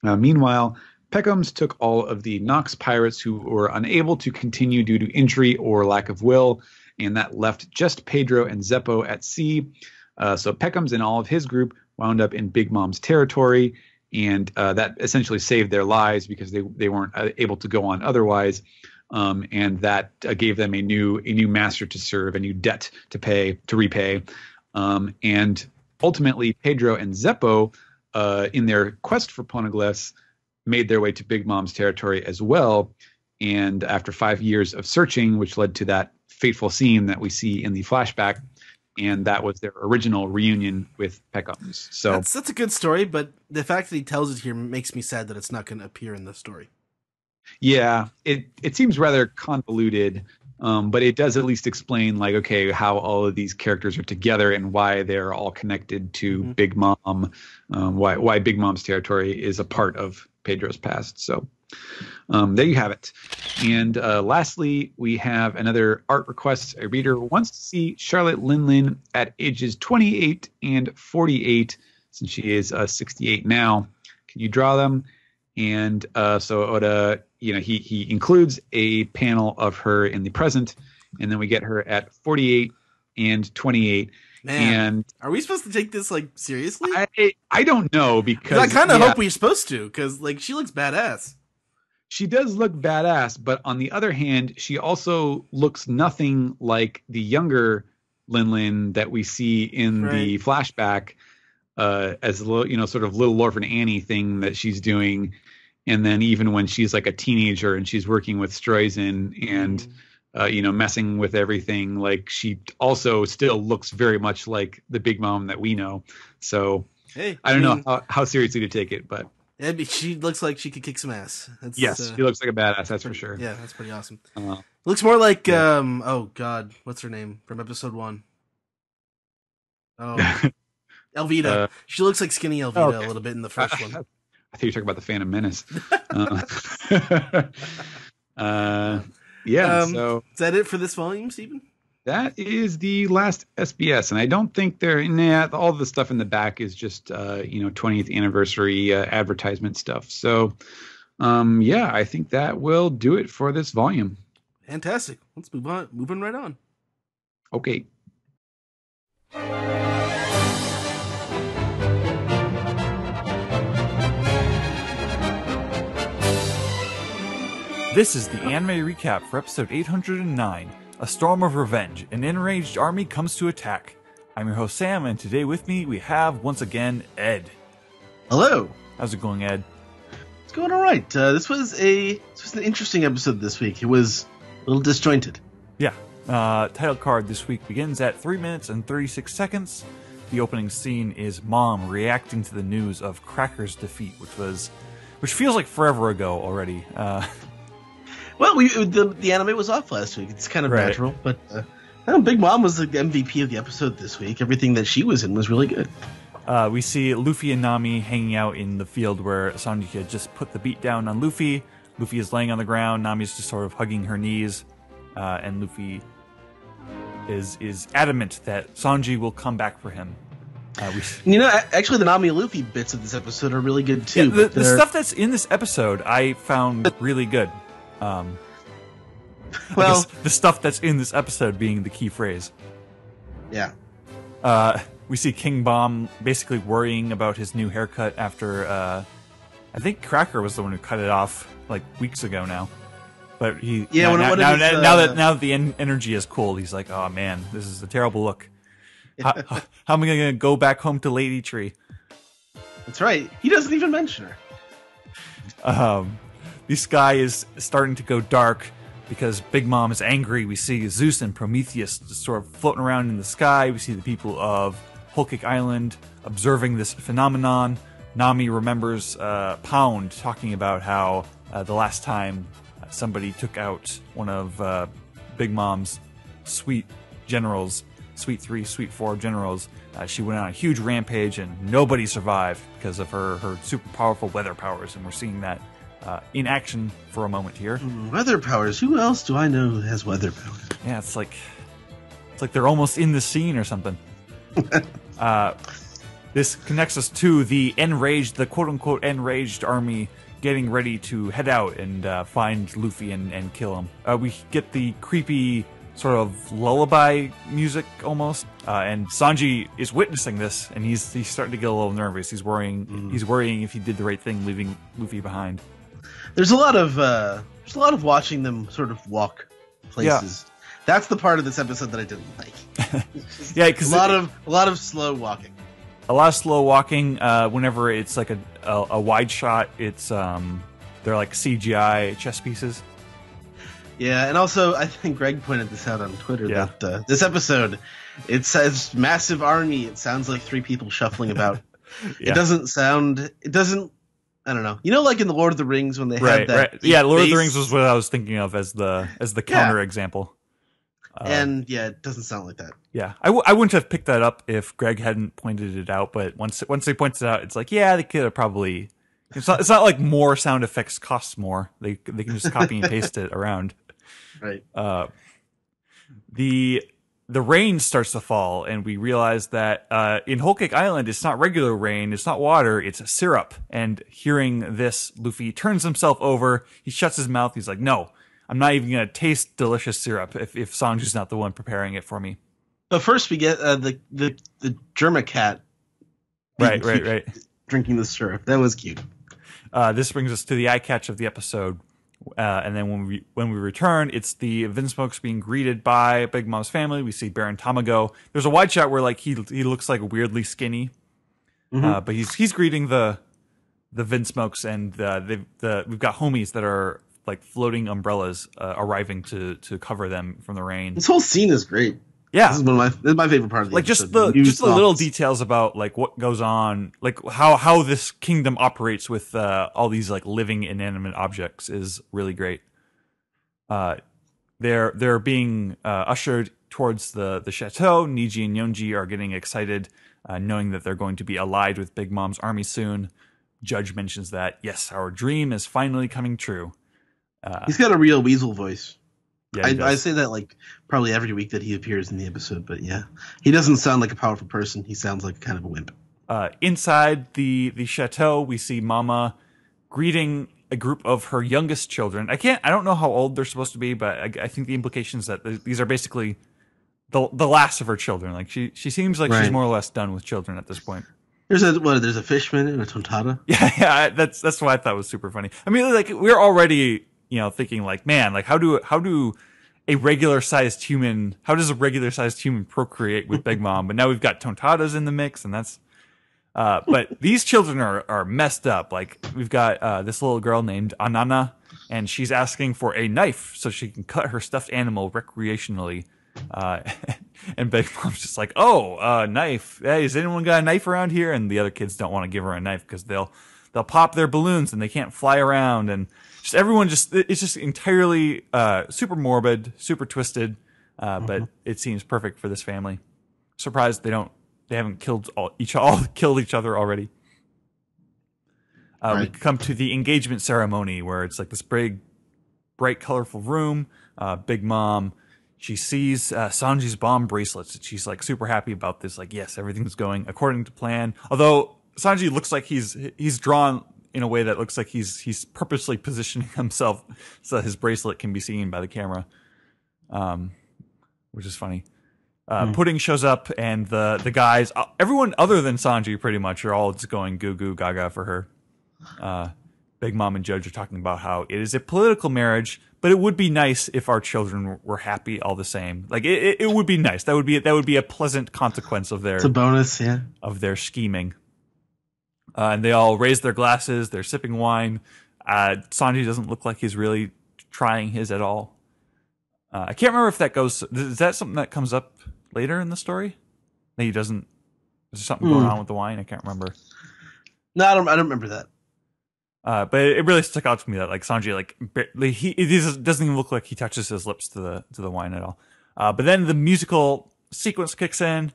Meanwhile, Peckham's took all of the Nox pirates who were unable to continue due to injury or lack of will, and that left just Pedro and Zeppo at sea. So Peckham's and all of his group wound up in Big Mom's territory, and that essentially saved their lives because they weren't able to go on otherwise. And that gave them a new master to serve, a new debt to repay. And ultimately, Pedro and Zeppo, in their quest for poneglyphs, made their way to Big Mom's territory as well. And after 5 years of searching, which led to that fateful scene that we see in the flashback, and that was their original reunion with Peckham's. So that's a good story, but the fact that he tells it here makes me sad that it's not going to appear in the story. Yeah, it seems rather convoluted. But it does at least explain, like, okay, how all of these characters are together and why they're all connected to Big Mom, why Big Mom's territory is a part of Pedro's past. So there you have it. And lastly, we have another art request. A reader wants to see Charlotte Linlin at ages 28 and 48, since she is 68 now. Can you draw them? And so Oda, he includes a panel of her in the present, and then we get her at 48 and 28. Man, and are we supposed to take this like seriously? I don't know, because I kind of hope we're supposed to, because like she looks badass. She does look badass, but on the other hand, she also looks nothing like the younger Linlin that we see in the flashback, as sort of little orphan Annie thing that she's doing. And then even when she's like a teenager and she's working with Streusen and, messing with everything, like she also still looks very much like the Big Mom that we know. So I don't know how seriously to take it, but she looks like she could kick some ass. Yes, she looks like a badass. That's for sure. Yeah, that's pretty awesome. Looks more like oh god, what's her name from episode 1? Oh, Elvita. She looks like skinny Elvita a little bit in the first one. I think you're talking about the Phantom Menace. So is that it for this volume, Stephen? That is the last SBS, and I don't think all the stuff in the back is just 20th anniversary advertisement stuff. So I think that will do it for this volume. Fantastic. Let's move on. Moving right on. Okay. This is the anime recap for episode 809, A Storm of Revenge. An enraged army comes to attack. I'm your host Sam, and today with me we have, once again, Ed. Hello. How's it going, Ed? It's going all right. This was an interesting episode this week. It was a little disjointed. Yeah. Title card this week begins at 3 minutes and 36 seconds. The opening scene is Mom reacting to the news of Cracker's defeat, which feels like forever ago already. Well, the anime was off last week. It's kind of natural, but Big Mom was the MVP of the episode this week. Everything that she was in was really good. We see Luffy and Nami hanging out in the field where Sanji had just put the beat down on Luffy. Luffy is laying on the ground. Nami's just sort of hugging her knees, and Luffy is adamant that Sanji will come back for him. Actually, the Nami Luffy bits of this episode are really good too. Yeah, the stuff that's in this episode I found really good. Well, the stuff that's in this episode being the key phrase. Yeah. We see King Bomb basically worrying about his new haircut after, I think Cracker was the one who cut it off like weeks ago now. But now that the energy is cooled, he's like, oh man, this is a terrible look. How am I going to go back home to Lady Tree? That's right. He doesn't even mention her. The sky is starting to go dark because Big Mom is angry. We see Zeus and Prometheus just sort of floating around in the sky. We see the people of Whole Cake Island observing this phenomenon. Nami remembers Pound talking about how the last time somebody took out one of Big Mom's sweet generals, Sweet 3, Sweet 4 generals, she went on a huge rampage and nobody survived because of her super powerful weather powers, and we're seeing that in action for a moment here. Weather powers? Who else do I know who has weather powers? Yeah, it's like they're almost in the scene or something. This connects us to the quote-unquote enraged army getting ready to head out and find Luffy and kill him. We get the creepy sort of lullaby music almost, and Sanji is witnessing this, and he's starting to get a little nervous. He's worrying if he did the right thing leaving Luffy behind. There's a lot of watching them sort of walk places. Yeah. That's the part of this episode that I didn't like. Yeah, because a lot of slow walking. A lot of slow walking. Whenever it's like a wide shot, it's they're like CGI chess pieces. Yeah, and also I think Greg pointed this out on Twitter that this episode, it says massive army. It sounds like 3 people shuffling about. Yeah. It doesn't. I don't know. Like in the Lord of the Rings when they had that. Right. Yeah, Lord of the Rings was what I was thinking of as the counter example. And yeah, it doesn't sound like that. Yeah, I wouldn't have picked that up if Greg hadn't pointed it out. But once they pointed it out, it's like, yeah, they could have probably. It's not like more sound effects costs more. They can just copy and paste it around. Right. The rain starts to fall, and we realize that in Whole Cake Island, it's not regular rain, it's not water, it's a syrup. And hearing this, Luffy turns himself over, he shuts his mouth, he's like, no, I'm not even going to taste delicious syrup if Sanji's not the one preparing it for me. But first we get the Germa cat. Right. Drinking the syrup. That was cute. This brings us to the eye catch of the episode. And then when we return, it's the Vinsmokes being greeted by Big Mom's family. We see Baron Tamago. There's a wide shot where like he looks like weirdly skinny, but he's greeting the Vinsmokes, and we've got homies that are like floating umbrellas arriving to cover them from the rain. This whole scene is great. Yeah, this is my favorite part of the episode. Just the little details about like what goes on, like how this kingdom operates with all these like living inanimate objects is really great. They're being ushered towards the chateau. Niji and Yonji are getting excited, knowing that they're going to be allied with Big Mom's army soon. Judge mentions that, yes, our dream is finally coming true. He's got a real weasel voice. Yeah, I say that like probably every week that he appears in the episode, but yeah, he doesn't sound like a powerful person. He sounds like kind of a wimp. Inside the chateau, we see Mama greeting a group of her youngest children. I don't know how old they're supposed to be, but I think the implication is that these are basically the last of her children. Like she seems like she's more or less done with children at this point. There's a fishman and a tontada. Yeah, that's what I thought was super funny. I mean, like we're already thinking like, man, like how does a regular sized human procreate with Big Mom? But now we've got tontadas in the mix, and that's. But these children are messed up. Like we've got this little girl named Anana, and she's asking for a knife so she can cut her stuffed animal recreationally. And Big Mom's just like, knife. Hey, has anyone got a knife around here? And the other kids don't want to give her a knife because they'll pop their balloons and they can't fly around, and just everyone it's just entirely super morbid, super twisted, but it seems perfect for this family. Surprised they haven't killed each other already. We come to the engagement ceremony where it's like this big, bright, colorful room. Big Mom, she sees Sanji's bomb bracelets, and she's like super happy about this. Like, yes, everything's going according to plan. Although Sanji looks like he's drawn in a way that looks like he's purposely positioning himself so that his bracelet can be seen by the camera, which is funny. Pudding shows up, and the guys, everyone other than Sanji pretty much are all just going goo goo gaga for her. Big Mom and Judge are talking about how it is a political marriage, but it would be nice if our children were happy all the same. Like it would be nice. That would be a pleasant consequence of it's a bonus, yeah, of their scheming. And they all raise their glasses. They're sipping wine. Sanji doesn't look like he's really trying his at all. I can't remember if that goes. Is that something that comes up later in the story? That he doesn't. Is there something going on with the wine? I can't remember. No, I don't remember that. But it really stuck out to me that like Sanji it doesn't even look like he touches his lips to the wine at all. But then the musical sequence kicks in.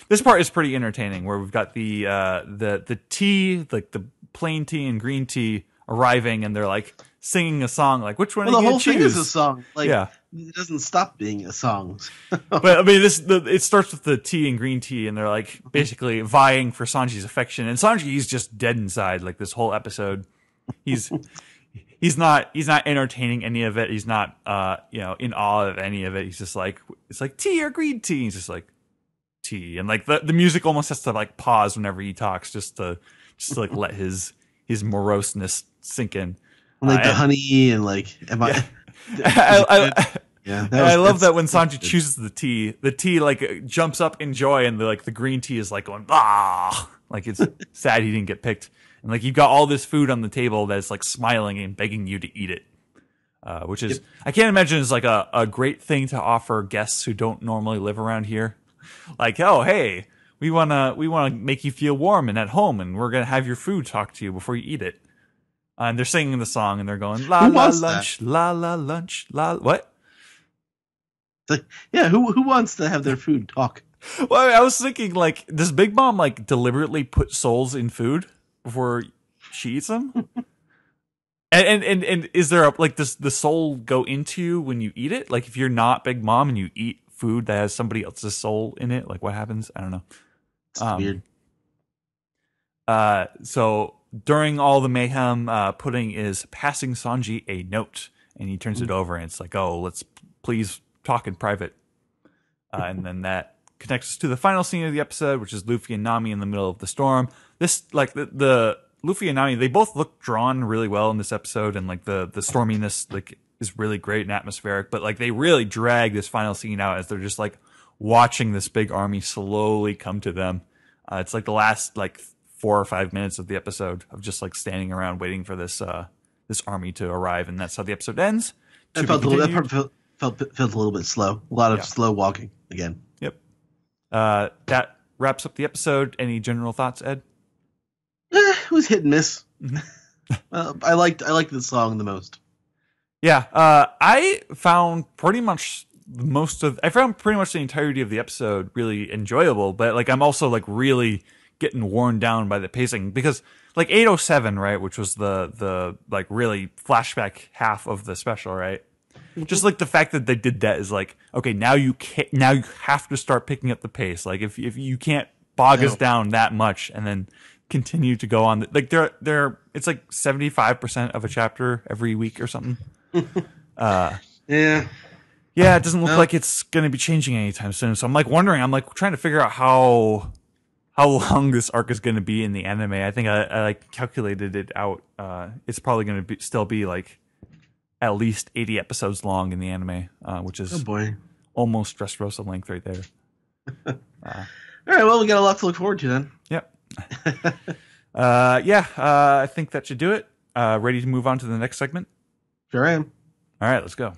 This part is pretty entertaining, where we've got the tea, like the plain tea and green tea, arriving, and they're like singing a song. Like, which one? Well, are you the whole choose? thing is a song. Like, yeah. It doesn't stop being a song. But I mean, it starts with the tea and green tea, and they're like basically vying for Sanji's affection. And Sanji, he's just dead inside. Like this whole episode, he's not entertaining any of it. He's not in awe of any of it. He's just like, it's like tea or green tea. He's just like tea, and like the music almost has to like pause whenever he talks, just to like let his moroseness sink in. Like the honey and like, I love that when Sanji chooses the tea like jumps up in joy, and the green tea is like going ah, like it's sad he didn't get picked, and like you've got all this food on the table that's like smiling and begging you to eat it, which is I can't imagine is like a great thing to offer guests who don't normally live around here. Like, oh hey, we wanna make you feel warm and at home, and we're gonna have your food talk to you before you eat it. And they're singing the song, and they're going la la lunch, la la lunch, la what? It's like, yeah, who wants to have their food talk? Well, I was thinking, like, does Big Mom like deliberately put souls in food before she eats them? and is there does the soul go into you when you eat it? Like, if you're not Big Mom and you eat food that has somebody else's soul in it, like what happens? I don't know. It's weird. So during all the mayhem, Pudding is passing Sanji a note, and he turns it over, and it's like, "Oh, let's please talk in private." And then that connects us to the final scene of the episode, which is Luffy and Nami in the middle of the storm. This, like, the Luffy and Nami, they both look drawn really well in this episode, and like the storminess like is really great and atmospheric. But like they really drag this final scene out as they're just like watching this big army slowly come to them. It's like the last like 4 or 5 minutes of the episode of just like standing around waiting for this this army to arrive, and that's how the episode ends. That felt a little bit slow. A lot of slow walking again. Yep. That wraps up the episode. Any general thoughts, Ed? It was hit and miss. I liked the song the most. Yeah, I found pretty much the entirety of the episode really enjoyable, but like I'm also like really getting worn down by the pacing because like 807, right, which was the like really flashback half of the special, right? Just like the fact that they did that is like, okay, now you have to start picking up the pace. Like if you can't bog us down that much and then continue to go on, like they're it's like 75% of a chapter every week or something. Yeah, it doesn't look like it's going to be changing anytime soon. So I'm like wondering, I'm like trying to figure out how long this arc is going to be in the anime. I think I like calculated it out. It's probably going to still be like at least 80 episodes long in the anime, which is almost Dressrosa length right there. All right, well, we got a lot to look forward to then. Yep. I think that should do it. Ready to move on to the next segment? Sure am. All right, let's go.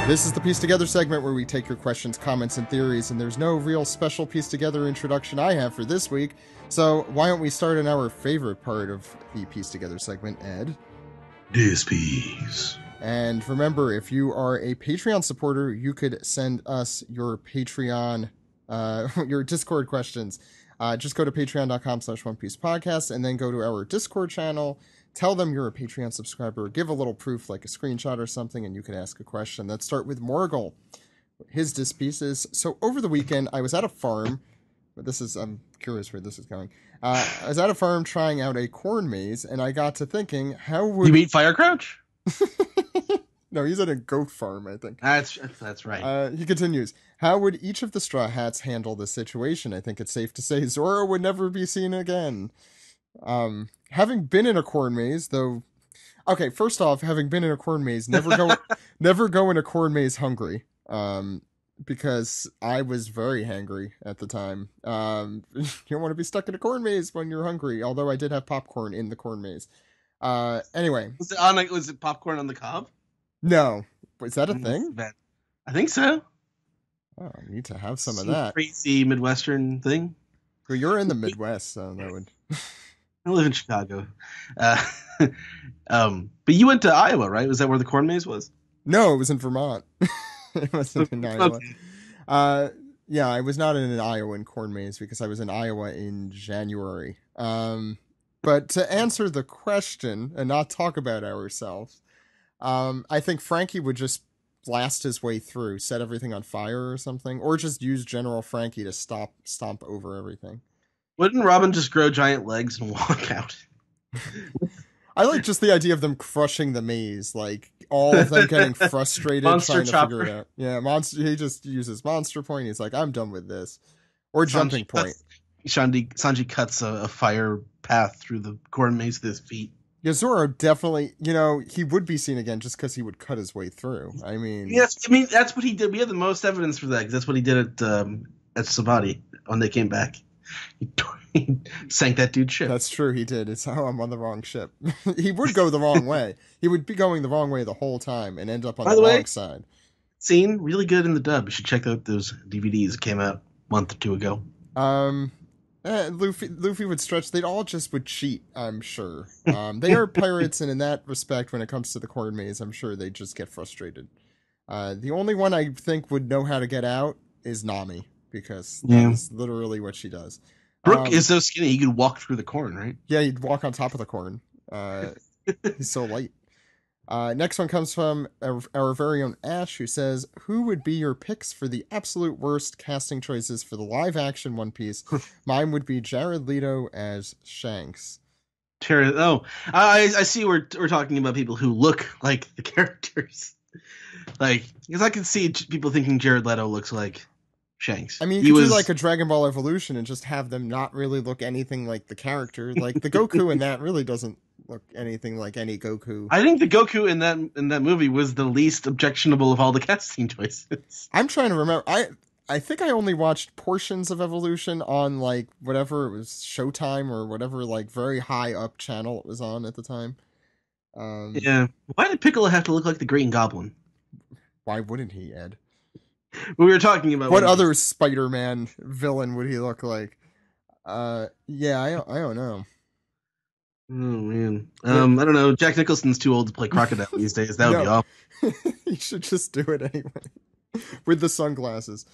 This is the Piece Together segment where we take your questions, comments, and theories, and there's no real special Piece Together introduction I have for this week, so why don't we start in our favorite part of the Piece Together segment, Ed? This piece. And remember, if you are a Patreon supporter, you could send us your Patreon, your Discord questions. Just go to patreon.com/OnePiecePodcast and then go to our Discord channel. Tell them you're a Patreon subscriber. Give a little proof, like a screenshot or something, and you can ask a question. Let's start with Morgul. His dispiece is, so over the weekend, I was at a farm. But I'm curious where this is going. I was at a farm trying out a corn maze, and I got to thinking, how would... You mean Firecrouch? No, he's at a goat farm, I think. That's right. He continues, how would each of the Straw Hats handle this situation? I think it's safe to say Zoro would never be seen again. Having been in a corn maze, though... Okay, first off, having been in a corn maze, never go in a corn maze hungry. Because I was very hangry at the time. You don't want to be stuck in a corn maze when you're hungry, although I did have popcorn in the corn maze. Anyway. Was it popcorn on the cob? No. Is that a thing? I think so. Oh, I need to have some of that. Crazy Midwestern thing. Well, you're in the Midwest, so that would... I live in Chicago. But you went to Iowa, right? Was that where the corn maze was? No, it was in Vermont. It wasn't in Iowa. Yeah, I was not in an Iowan corn maze because I was in Iowa in January. But to answer the question and not talk about ourselves, I think Frankie would just blast his way through, set everything on fire or something, or just use General Frankie to stomp over everything. Wouldn't Robin just grow giant legs and walk out? I like just the idea of them crushing the maze, like all of them getting frustrated trying to figure it out. Yeah, he just uses Monster Point. He's like, I'm done with this. Or Jumping Point. Sanji cuts a fire path through the corn maze with his feet. Yeah, Zoro definitely, he would be seen again just because he would cut his way through. I mean... Yes, that's what he did. We have the most evidence for that, because that's what he did at Sabaody when they came back. He sank that dude's ship. That's true, he did. It's I'm on the wrong ship. He would go the wrong way. He would be going the wrong way the whole time and end up on the wrong side. Scene, really good in the dub. You should check out those DVDs that came out a month or two ago. Luffy would stretch. They'd all just would cheat, I'm sure. They are pirates, and in that respect, when it comes to the corn maze, I'm sure they just get frustrated. The only one I think would know how to get out is Nami, because that's literally what she does. Brook is so skinny, he could walk through the corn, right? Yeah, he'd walk on top of the corn. He's so light. Next one comes from our very own Ash, who says, who would be your picks for the absolute worst casting choices for the live-action One Piece? Mine would be Jared Leto as Shanks. I see we're talking about people who look like the characters. Like, because I can see people thinking Jared Leto looks like Shanks. I mean, you could do like a Dragon Ball Evolution and just have them not really look anything like the character. Like, the Goku in that really doesn't look anything like any Goku. I think the Goku in that movie was the least objectionable of all the casting choices. I'm trying to remember. I think I only watched portions of Evolution on, like, whatever it was, Showtime or whatever, like, very high up channel it was on at the time. Yeah. Why did Piccolo have to look like the Green Goblin? Why wouldn't he, Ed? We were talking about what other Spider-Man villain would he look like? Yeah, I don't know. Oh man, I don't know. Jack Nicholson's too old to play Crocodile these days. That would be awful. He should just do it anyway, with the sunglasses.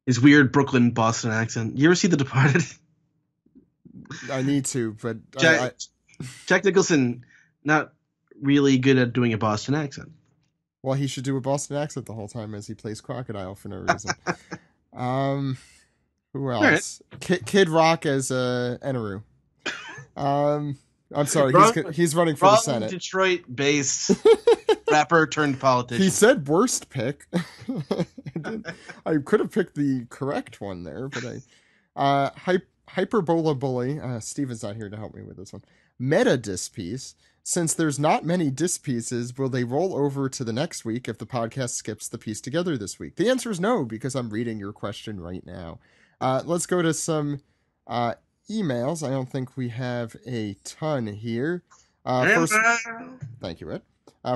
His weird Brooklyn Boston accent. You ever see The Departed? I need to, but Jack Nicholson not really good at doing a Boston accent. Well, he should do a Boston accent the whole time as he plays Crocodile for no reason. Who else? Right. Kid Rock as Eneru. I'm sorry, he's running for the Senate. Detroit-based rapper turned politician. He said worst pick. I could have picked the correct one there, but Hyperbola Bully. Steven's not here to help me with this one. Meta disc piece. Since there's not many disc pieces, will they roll over to the next week if the podcast skips the piece together this week? The answer is no, because I'm reading your question right now. Let's go to some emails. I don't think we have a ton here. Thank you, Ed.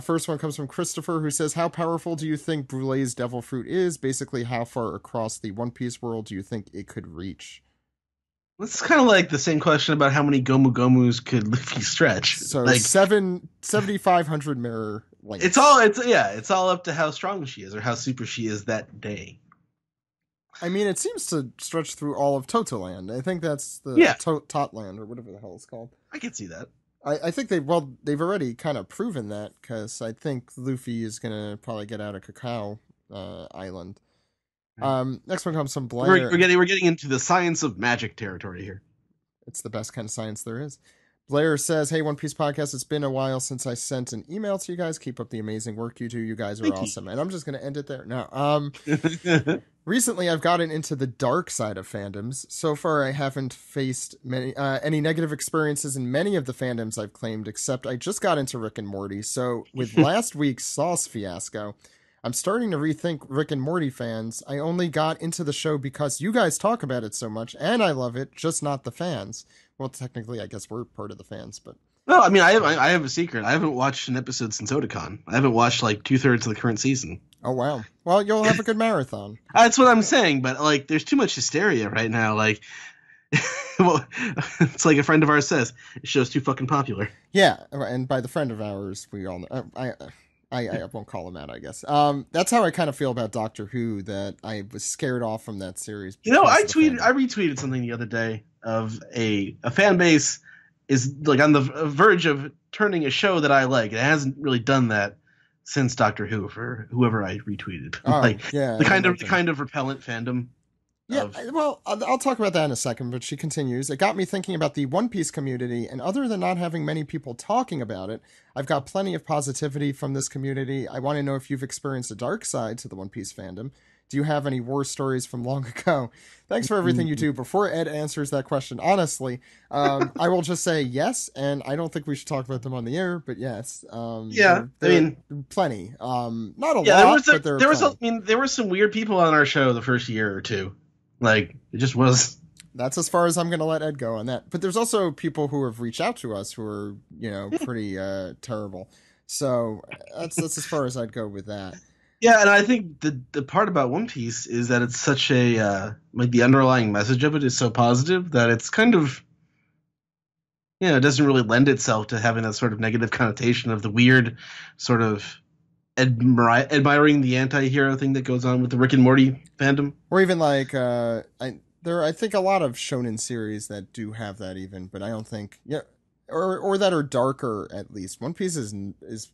First one comes from Christopher, who says, how powerful do you think Brulee's devil fruit is? Basically, how far across the One Piece world do you think it could reach? It's kind of like the same question about how many Gomu Gomus could Luffy stretch. So like 7,500 mirror lengths. It's all up to how strong she is or how super she is that day. I mean, it seems to stretch through all of Totoland. I think that's the Totland or whatever the hell it's called. I can see that. I think they've already kind of proven that, because I think Luffy is gonna probably get out of Cacao Island. Next one comes from Blair. We're getting into the science of magic territory here. It's the best kind of science there is. Blair says, hey, One Piece Podcast, it's been a while since I sent an email to you guys. Keep up the amazing work you do. You guys are awesome. And I'm just going to end it there. Now, recently I've gotten into the dark side of fandoms. So far, I haven't faced any negative experiences in many of the fandoms I've claimed, except I just got into Rick and Morty. So with last week's Sauce fiasco, I'm starting to rethink Rick and Morty fans. I only got into the show because you guys talk about it so much, and I love it, just not the fans. Well, technically, I guess we're part of the fans, but... Well, I mean, I have a secret. I haven't watched an episode since Otakon. I haven't watched, like, 2/3 of the current season. Oh, wow. Well, you'll have a good marathon. That's what I'm saying, but, like, there's too much hysteria right now. Like, well, it's like a friend of ours says, the show's too fucking popular. Yeah, and by the friend of ours, we all know... I won't call him out, I guess. That's how I kind of feel about Doctor Who, that I was scared off from that series. You know, I retweeted something the other day of a fan base is like on the verge of turning a show that I like. It hasn't really done that since Doctor Who, for whoever I retweeted. The kind of repellent fandom. Yeah, well, I'll talk about that in a second, but she continues. It got me thinking about the One Piece community, and other than not having many people talking about it, I've got plenty of positivity from this community. I want to know if you've experienced a dark side to the One Piece fandom. Do you have any war stories from long ago? Thanks for everything you do. Before Ed answers that question, honestly, I will just say yes, and I don't think we should talk about them on the air, but yes. I mean, plenty. Not a lot, but there were some weird people on our show the first year or two. Like, it just was. That's as far as I'm going to let Ed go on that. But there's also people who have reached out to us who are, pretty terrible. So that's as far as I'd go with that. Yeah, and I think the part about One Piece is that it's such a like the underlying message of it is so positive that it's kind of it doesn't really lend itself to having that sort of negative connotation of the weird sort of admiring the anti-hero thing that goes on with the Rick and Morty fandom. Or even like I think a lot of shonen series that do have that even, but I don't think or that are darker at least. One Piece is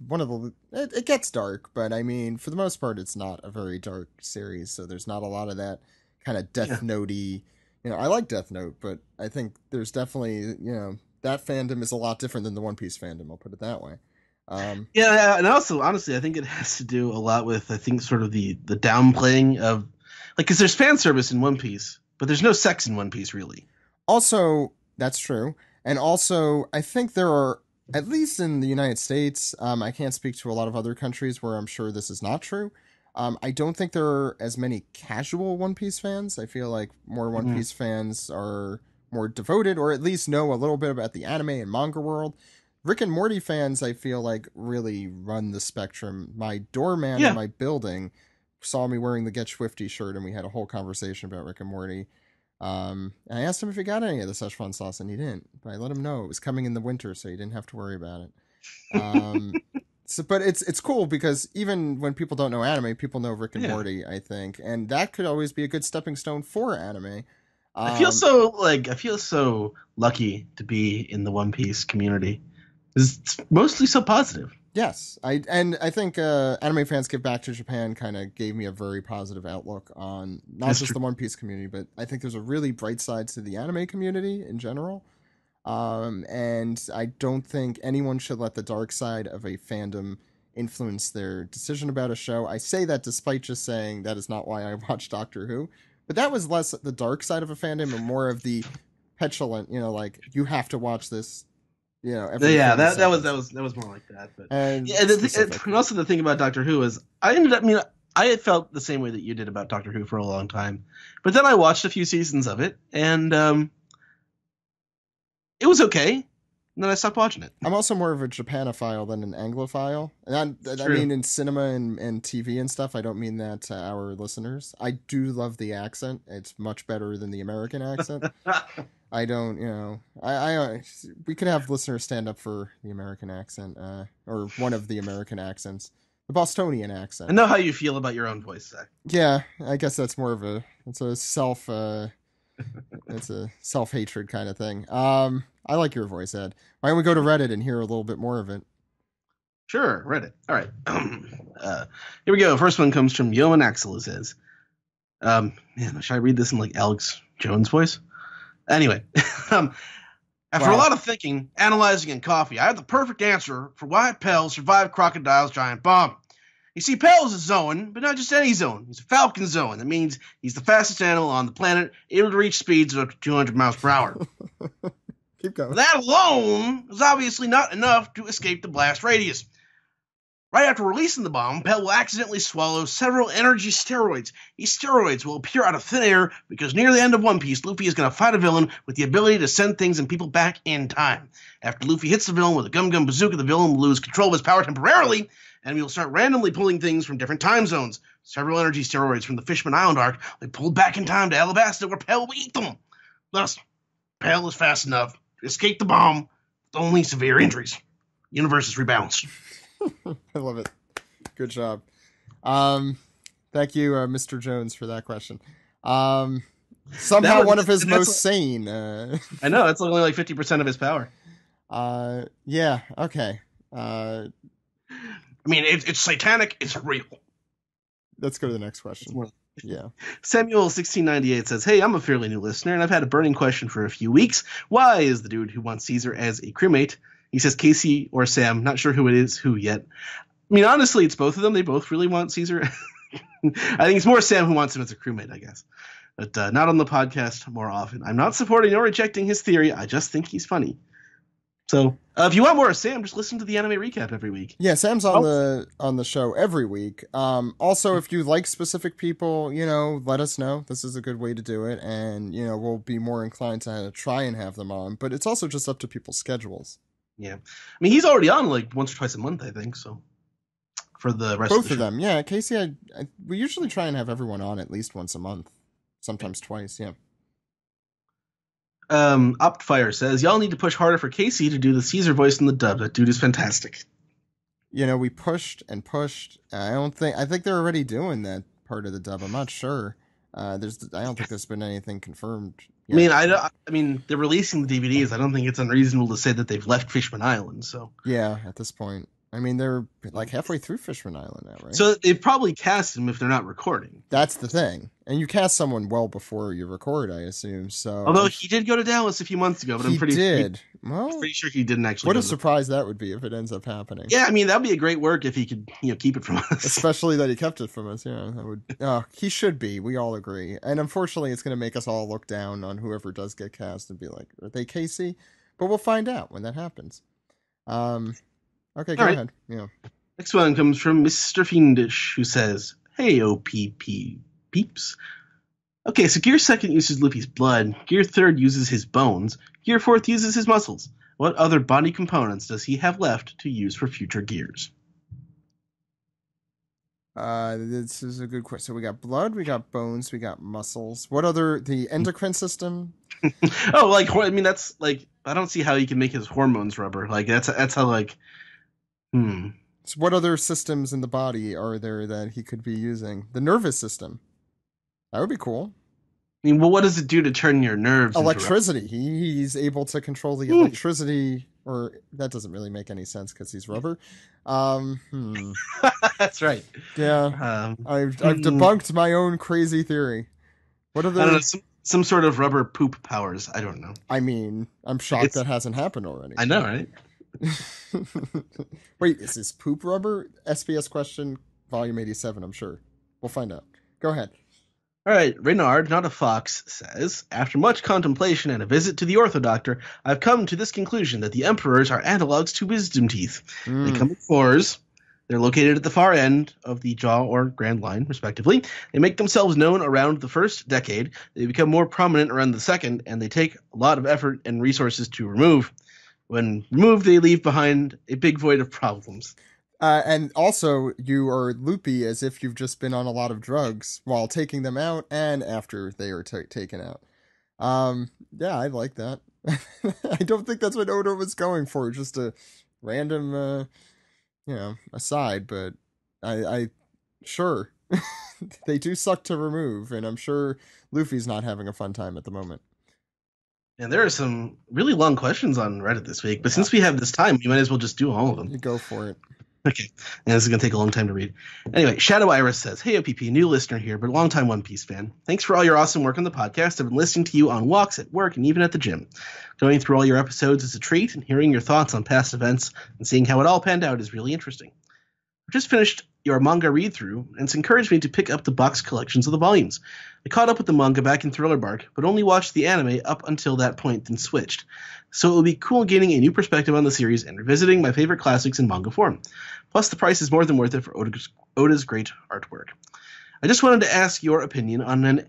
one of the it gets dark, but I mean for the most part it's not a very dark series, so there's not a lot of that kind of Death Note-y. I like Death Note, but I think there's definitely that fandom is a lot different than the One Piece fandom. I'll put it that way. And also honestly, I think it has to do a lot with I think sort of the downplaying of like because there's fan service in One Piece, but there's no sex in One Piece really. Also, that's true. And also, I think there are, at least in the United States, I can't speak to a lot of other countries where I'm sure this is not true. I don't think there are as many casual One Piece fans. I feel like more One Piece fans are more devoted, or at least know a little bit about the anime and manga world. Rick and Morty fans, I feel like, really run the spectrum. My doorman in my building saw me wearing the Get Swifty shirt, and we had a whole conversation about Rick and Morty. And I asked him if he got any of the Szechuan sauce, and he didn't. But I let him know it was coming in the winter, so he didn't have to worry about it. But it's cool because even when people don't know anime, people know Rick and Morty, I think, and that could always be a good stepping stone for anime. I feel so lucky to be in the One Piece community. It's mostly so positive. Yes, I think Anime Fans Give Back to Japan kind of gave me a very positive outlook on not just the One Piece community, but I think there's a really bright side to the anime community in general. And I don't think anyone should let the dark side of a fandom influence their decision about a show. I say that despite just saying that is not why I watch Doctor Who, but that was less the dark side of a fandom and more of the petulant, like you have to watch this. That was more like that. But and also the thing about Doctor Who is I had felt the same way that you did about Doctor Who for a long time, but then I watched a few seasons of it and it was okay. And then I stopped watching it. I'm also more of a Japanophile than an Anglophile. And I mean, in cinema and TV and stuff, I don't mean that to our listeners. I do love the accent. It's much better than the American accent. I don't, we could have listeners stand up for the American accent, or one of the American accents, the Bostonian accent. I know how you feel about your own voice, Zach. Yeah, I guess that's more of it's a self-hatred kind of thing. I like your voice, Ed. Why don't we go to Reddit and hear a little bit more of it? Sure, Reddit. All right. Here we go. First one comes from Yeoman Axel, who says, should I read this in like Alex Jones' voice? Anyway, after a lot of thinking, analyzing, and coffee, I have the perfect answer for why Pell survived Crocodile's giant bomb. You see, Pell is a Zoan, but not just any Zoan. He's a Falcon Zoan. That means he's the fastest animal on the planet, able to reach speeds of up to 200 miles per hour. Keep going. That alone is obviously not enough to escape the blast radius. Right after releasing the bomb, Pell will accidentally swallow several energy steroids. These steroids will appear out of thin air because near the end of One Piece, Luffy is going to fight a villain with the ability to send things and people back in time. After Luffy hits the villain with a Gum Gum Bazooka, the villain will lose control of his power temporarily, and we will start randomly pulling things from different time zones. Several energy steroids from the Fishman Island arc will be pulled back in time to Alabasta, where Pell will eat them. Thus, Pell is fast enough to escape the bomb with only severe injuries. Universe is rebalanced. I love it. Good job. Thank you, Mr. Jones, for that question. Somehow one of his most sane. I know, that's only like 50% of his power. Yeah, okay. I mean, it's satanic, it's real. Let's go to the next question. Yeah. Samuel1698 says, hey, I'm a fairly new listener, and I've had a burning question for a few weeks. Why is the dude who wants Caesar as a crewmate? He says Casey or Sam. Not sure who it is, who yet. I mean, honestly, it's both of them. They both really want Caesar. I think it's more Sam who wants him as a crewmate, I guess. But not on the podcast more often. I'm not supporting or rejecting his theory. I just think he's funny. So if you want more of Sam, just listen to the anime recap every week. Yeah, Sam's on the show every week. Also, if you like specific people, let us know. This is a good way to do it, and we'll be more inclined to try and have them on. But it's also just up to people's schedules. Yeah, I mean he's already on like once or twice a month, I think. So for the rest Both of the of show. them, yeah. Casey, we usually try and have everyone on at least once a month, sometimes twice. Yeah. Optfire says, y'all need to push harder for Casey to do the Caesar voice in the dub. That dude is fantastic. We pushed and pushed. I think they're already doing that part of the dub. I'm not sure. I don't think there's been anything confirmed yet. I mean, they're releasing the DVDs. I don't think it's unreasonable to say that they've left Fishman Island. So yeah, at this point, I mean, they're like halfway through Fishman Island now, right? So they've probably cast him if they're not recording. That's the thing, and you cast someone well before you record, I assume. So, although he did go to Dallas a few months ago, but I'm pretty sure he didn't actually. What a surprise that would be if it ends up happening. Yeah, I mean that'd be a great work if he could, keep it from us. Especially that he kept it from us. Yeah, that would. He should be. We all agree, and unfortunately, it's going to make us all look down on whoever does get cast and be like, "Are they Casey?" But we'll find out when that happens. Okay, go ahead. Yeah. Next one comes from Mr. Fiendish, who says, "Hey, OPP peeps. Okay, so Gear 2nd uses Luffy's blood, Gear 3rd uses his bones, Gear 4th uses his muscles. What other body components does he have left to use for future gears?" This is a good question. So we got blood, we got bones, we got muscles. What other, the endocrine system? That's like, I don't see how he can make his hormones rubber. Like, that's how, like, So what other systems in the body are there that he could be using? The nervous system. That would be cool. I mean, well, what does it do to turn your nerves? Electricity. He's able to control the electricity, or that doesn't really make any sense because he's rubber. That's right. Yeah. I've debunked my own crazy theory. What are the? I don't know, some sort of rubber poop powers. I don't know. I mean, I'm shocked that hasn't happened already. I know, right? Wait, is this poop rubber? SBS question, volume 87, I'm sure. We'll find out. Go ahead. All right, Reynard, not a fox, says, after much contemplation and a visit to the orthodoctor, I've come to this conclusion that the emperors are analogs to wisdom teeth. They come in fours. They're located at the far end of the jaw or grand line, respectively. They make themselves known around the first decade. They become more prominent around the second, and they take a lot of effort and resources to remove. When removed, they leave behind a big void of problems. And also, you are loopy as if you've just been on a lot of drugs while taking them out and after they are taken out. Yeah, I like that. I don't think that's what Oda was going for, just a random, aside, but I sure. They do suck to remove, and I'm sure Luffy's not having a fun time at the moment. And there are some really long questions on Reddit this week, but since we have this time, we might as well just do all of them. You go for it. Okay, and this is going to take a long time to read. Anyway, Shadow Iris says, "Hey OPP, new listener here, but long-time One Piece fan. Thanks for all your awesome work on the podcast. I've been listening to you on walks, at work, and even at the gym. Going through all your episodes is a treat, and hearing your thoughts on past events and seeing how it all panned out is really interesting. I've just finished your manga read-through, and it's encouraged me to pick up the box collections of the volumes. I caught up with the manga back in Thriller Bark, but only watched the anime up until that point, then switched. So it will be cool gaining a new perspective on the series and revisiting my favorite classics in manga form. Plus, the price is more than worth it for Oda's great artwork. I just wanted to ask your opinion on an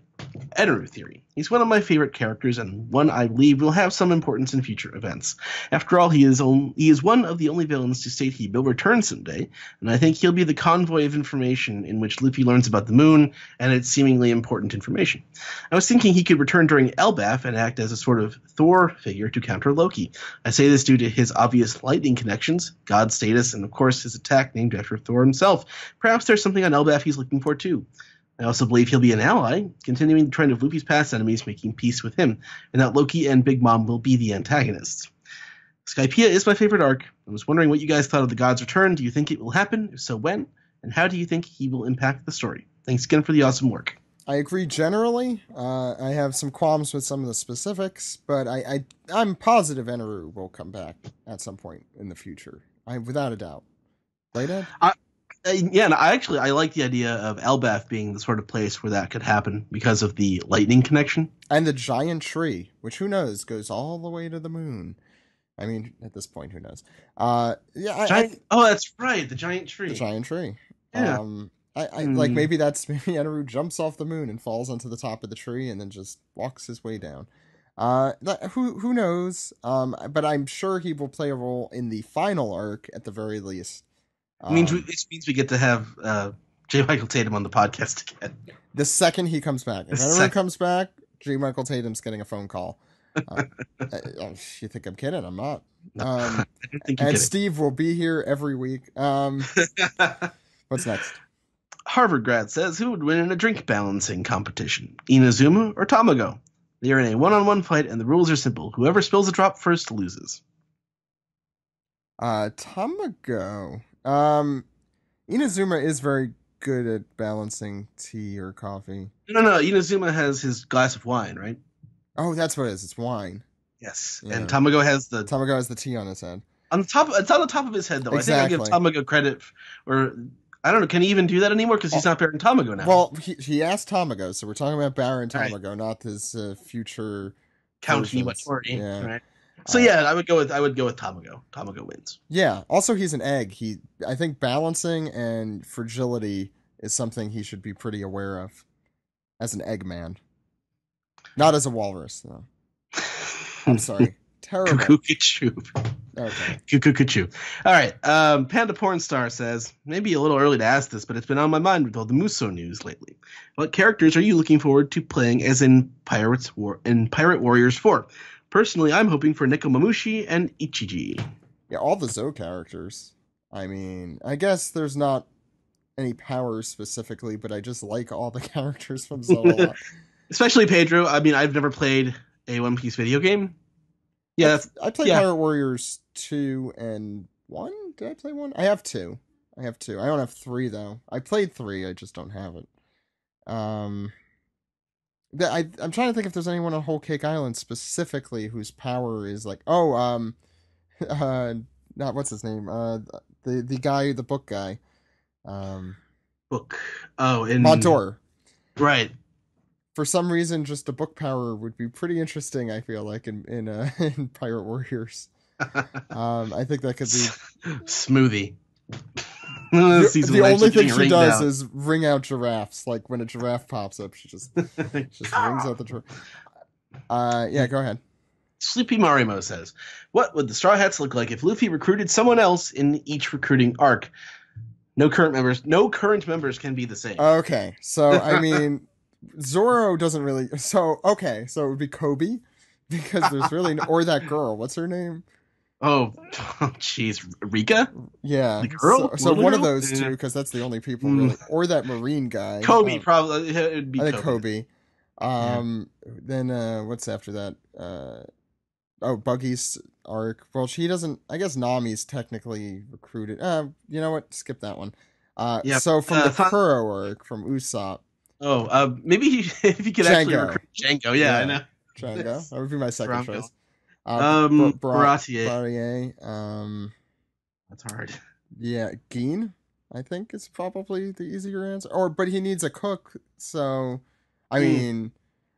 Eneru theory. He's one of my favorite characters and one I believe will have some importance in future events. After all, he is one of the only villains to state he will return someday, and I think he'll be the convoy of information in which Luffy learns about the moon and its seemingly important information. I was thinking he could return during Elbaf and act as a sort of Thor figure to counter Loki. I say this due to his obvious lightning connections, god status, and of course his attack named after Thor himself. Perhaps there's something on Elbaf he's looking for too. I also believe he'll be an ally, continuing the trend of Luffy's past enemies making peace with him, and that Loki and Big Mom will be the antagonists. Skypiea is my favorite arc. I was wondering what you guys thought of the God's Return. Do you think it will happen? If so, when? And how do you think he will impact the story? Thanks again for the awesome work. I agree generally. I have some qualms with some of the specifics, but I'm positive Eneru will come back at some point in the future. Without a doubt. Right, Ed? And I like the idea of Elbaf being the sort of place where that could happen because of the lightning connection. And the giant tree, which who knows, goes all the way to the moon. I mean, at this point, who knows? That's right, the giant tree. The giant tree. Yeah. Like maybe Eneru jumps off the moon and falls onto the top of the tree and then just walks his way down. Who knows? But I'm sure he will play a role in the final arc at the very least. It means we get to have J. Michael Tatum on the podcast again. The second he comes back. If anyone comes back, J. Michael Tatum's getting a phone call. You think I'm kidding? I'm not. I don't think and Steve will be here every week. What's next? Harvard grad says, who would win in a drink balancing competition? Inazuma or Tamago? They are in a one-on-one fight, and the rules are simple. Whoever spills a drop first loses. Tamago. Inazuma is very good at balancing tea or coffee. No. Inazuma has his glass of wine, right? Oh, that's what it is. It's wine. Yes. Yeah. And Tamago has the tea on his head. It's on the top of his head, though. Exactly. I think I give Tamago credit, or I don't know. Can he even do that anymore? Because he's not Baron Tamago now. Well, he asked Tamago, so we're talking about Baron Tamago, not his future Count versions. Iwatari. Yeah. Right. So I would go with Tamago. Tamago wins. Yeah. Also, he's an egg. I think balancing and fragility is something he should be pretty aware of as an Eggman. Not as a walrus, though. I'm sorry. Terrible. Cuckoo-ca-choo. Okay. Cuckoo-ca-choo. All right. Panda Porn Star says, maybe a little early to ask this, but it's been on my mind with all the Muso news lately. What characters are you looking forward to playing as in Pirate Warriors 4? Personally, I'm hoping for Nekomamushi and Ichiji. Yeah, all the Zo characters. I mean, I guess there's not any powers specifically, but I just like all the characters from Zo a lot. Especially Pedro. I mean, I've never played a One Piece video game. Yeah, I played Pirate Warriors 2 and 1. Did I play 1? I have 2. I don't have 3 though. I played 3. I just don't have it. I'm trying to think if there's anyone on Whole Cake Island specifically whose power is like not what's his name? The guy, the book guy. Book. Oh, in Montour. Right. For some reason, just a book power would be pretty interesting. I feel like in Pirate Warriors. I think that could be Smoothie. The only thing she does is ring out giraffes. Like when a giraffe pops up, she just rings out the giraffe. Yeah, go ahead. Sleepy Marimo says, what would the Straw Hats look like if Luffy recruited someone else in each recruiting arc? No current members can be the same. Okay, so I mean, Zoro doesn't really. So it would be Kobe, because there's really or that girl. What's her name? Oh, jeez, Rika? Yeah. The girl? So one of those two, because that's the only people really. Or that Marine guy. Kobe, probably. It would be I think Kobe. Then, what's after that? Buggy's arc. Well, she doesn't. I guess Nami's technically recruited. You know what? Skip that one. So from the Kuro arc, from Usopp. Oh, maybe if he could actually recruit Django. Yeah, I know. Django. That would be my second choice. Baratier. That's hard. Yeah, Geen, I think is probably the easier answer. But he needs a cook, so I mean,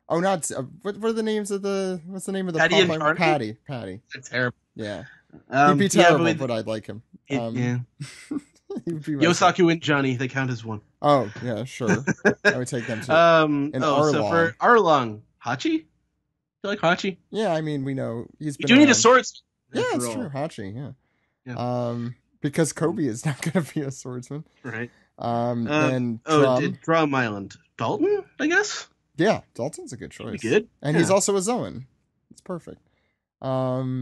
what are the names of the? What's the name of the Patty and Carney? Patty. That's terrible. Yeah, he'd be terrible, but I'd like him. Yeah. Yosaku and Johnny, they count as one. Oh yeah, sure. I would take them too. And Arlong. So for Arlong, Hachi. You like Hachi? Yeah, I mean, we know he's been. You do need a swordsman. Yeah, it's true. Hachi, yeah. Because Kobe is not going to be a swordsman, right? And Drum Island, Dalton, I guess. Yeah, Dalton's a good choice. Good, and he's also a Zoan. It's perfect. Alabasta.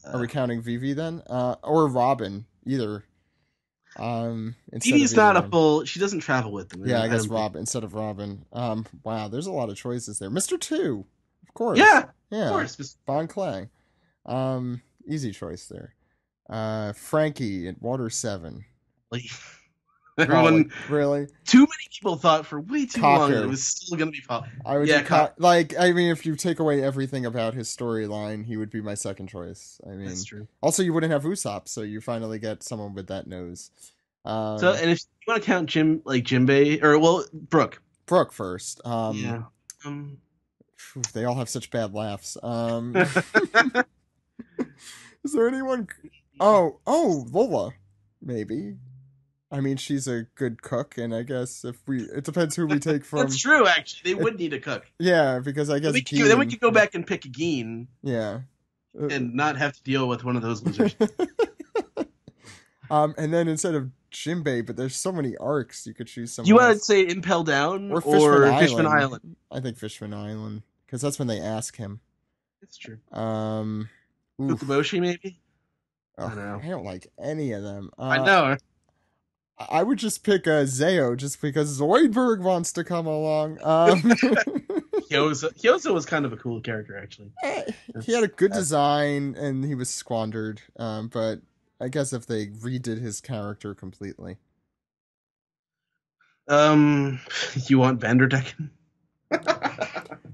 Are we counting Vivi then? Or Robin? Either. Vivi's not a full. She doesn't travel with them. Yeah, I guess Robin instead of Robin. Wow, there's a lot of choices there. Mr. 2, of course. Yeah, of course. Bon Clay. Easy choice there. Frankie at Water 7. Everyone, really? Too many people thought for way too long that it was still going to be Paul. I would I mean, if you take away everything about his storyline, he would be my second choice. I mean, that's true. Also, you wouldn't have Usopp, so you finally get someone with that nose. And if you want to count Jimbei, or Brook first. Yeah. They all have such bad laughs. Is there anyone? Oh, Lola, maybe. I mean, she's a good cook, and I guess it depends who we take from. That's true, actually. They would need a cook. Yeah, because I guess then we could go back and pick a Geen. Yeah. And not have to deal with one of those losers. And then instead of Jinbei, but there's so many arcs you could choose. You want to say Impel Down or Fishman Island? I think Fishman Island because that's when they ask him. It's true. Fukuboshi maybe. I don't like any of them. I know. I would just pick Zeo just because Zoidberg wants to come along. Hyozo was kind of a cool character, actually. He had a good design, and he was squandered. But I guess if they redid his character completely. You want Vanderdecken?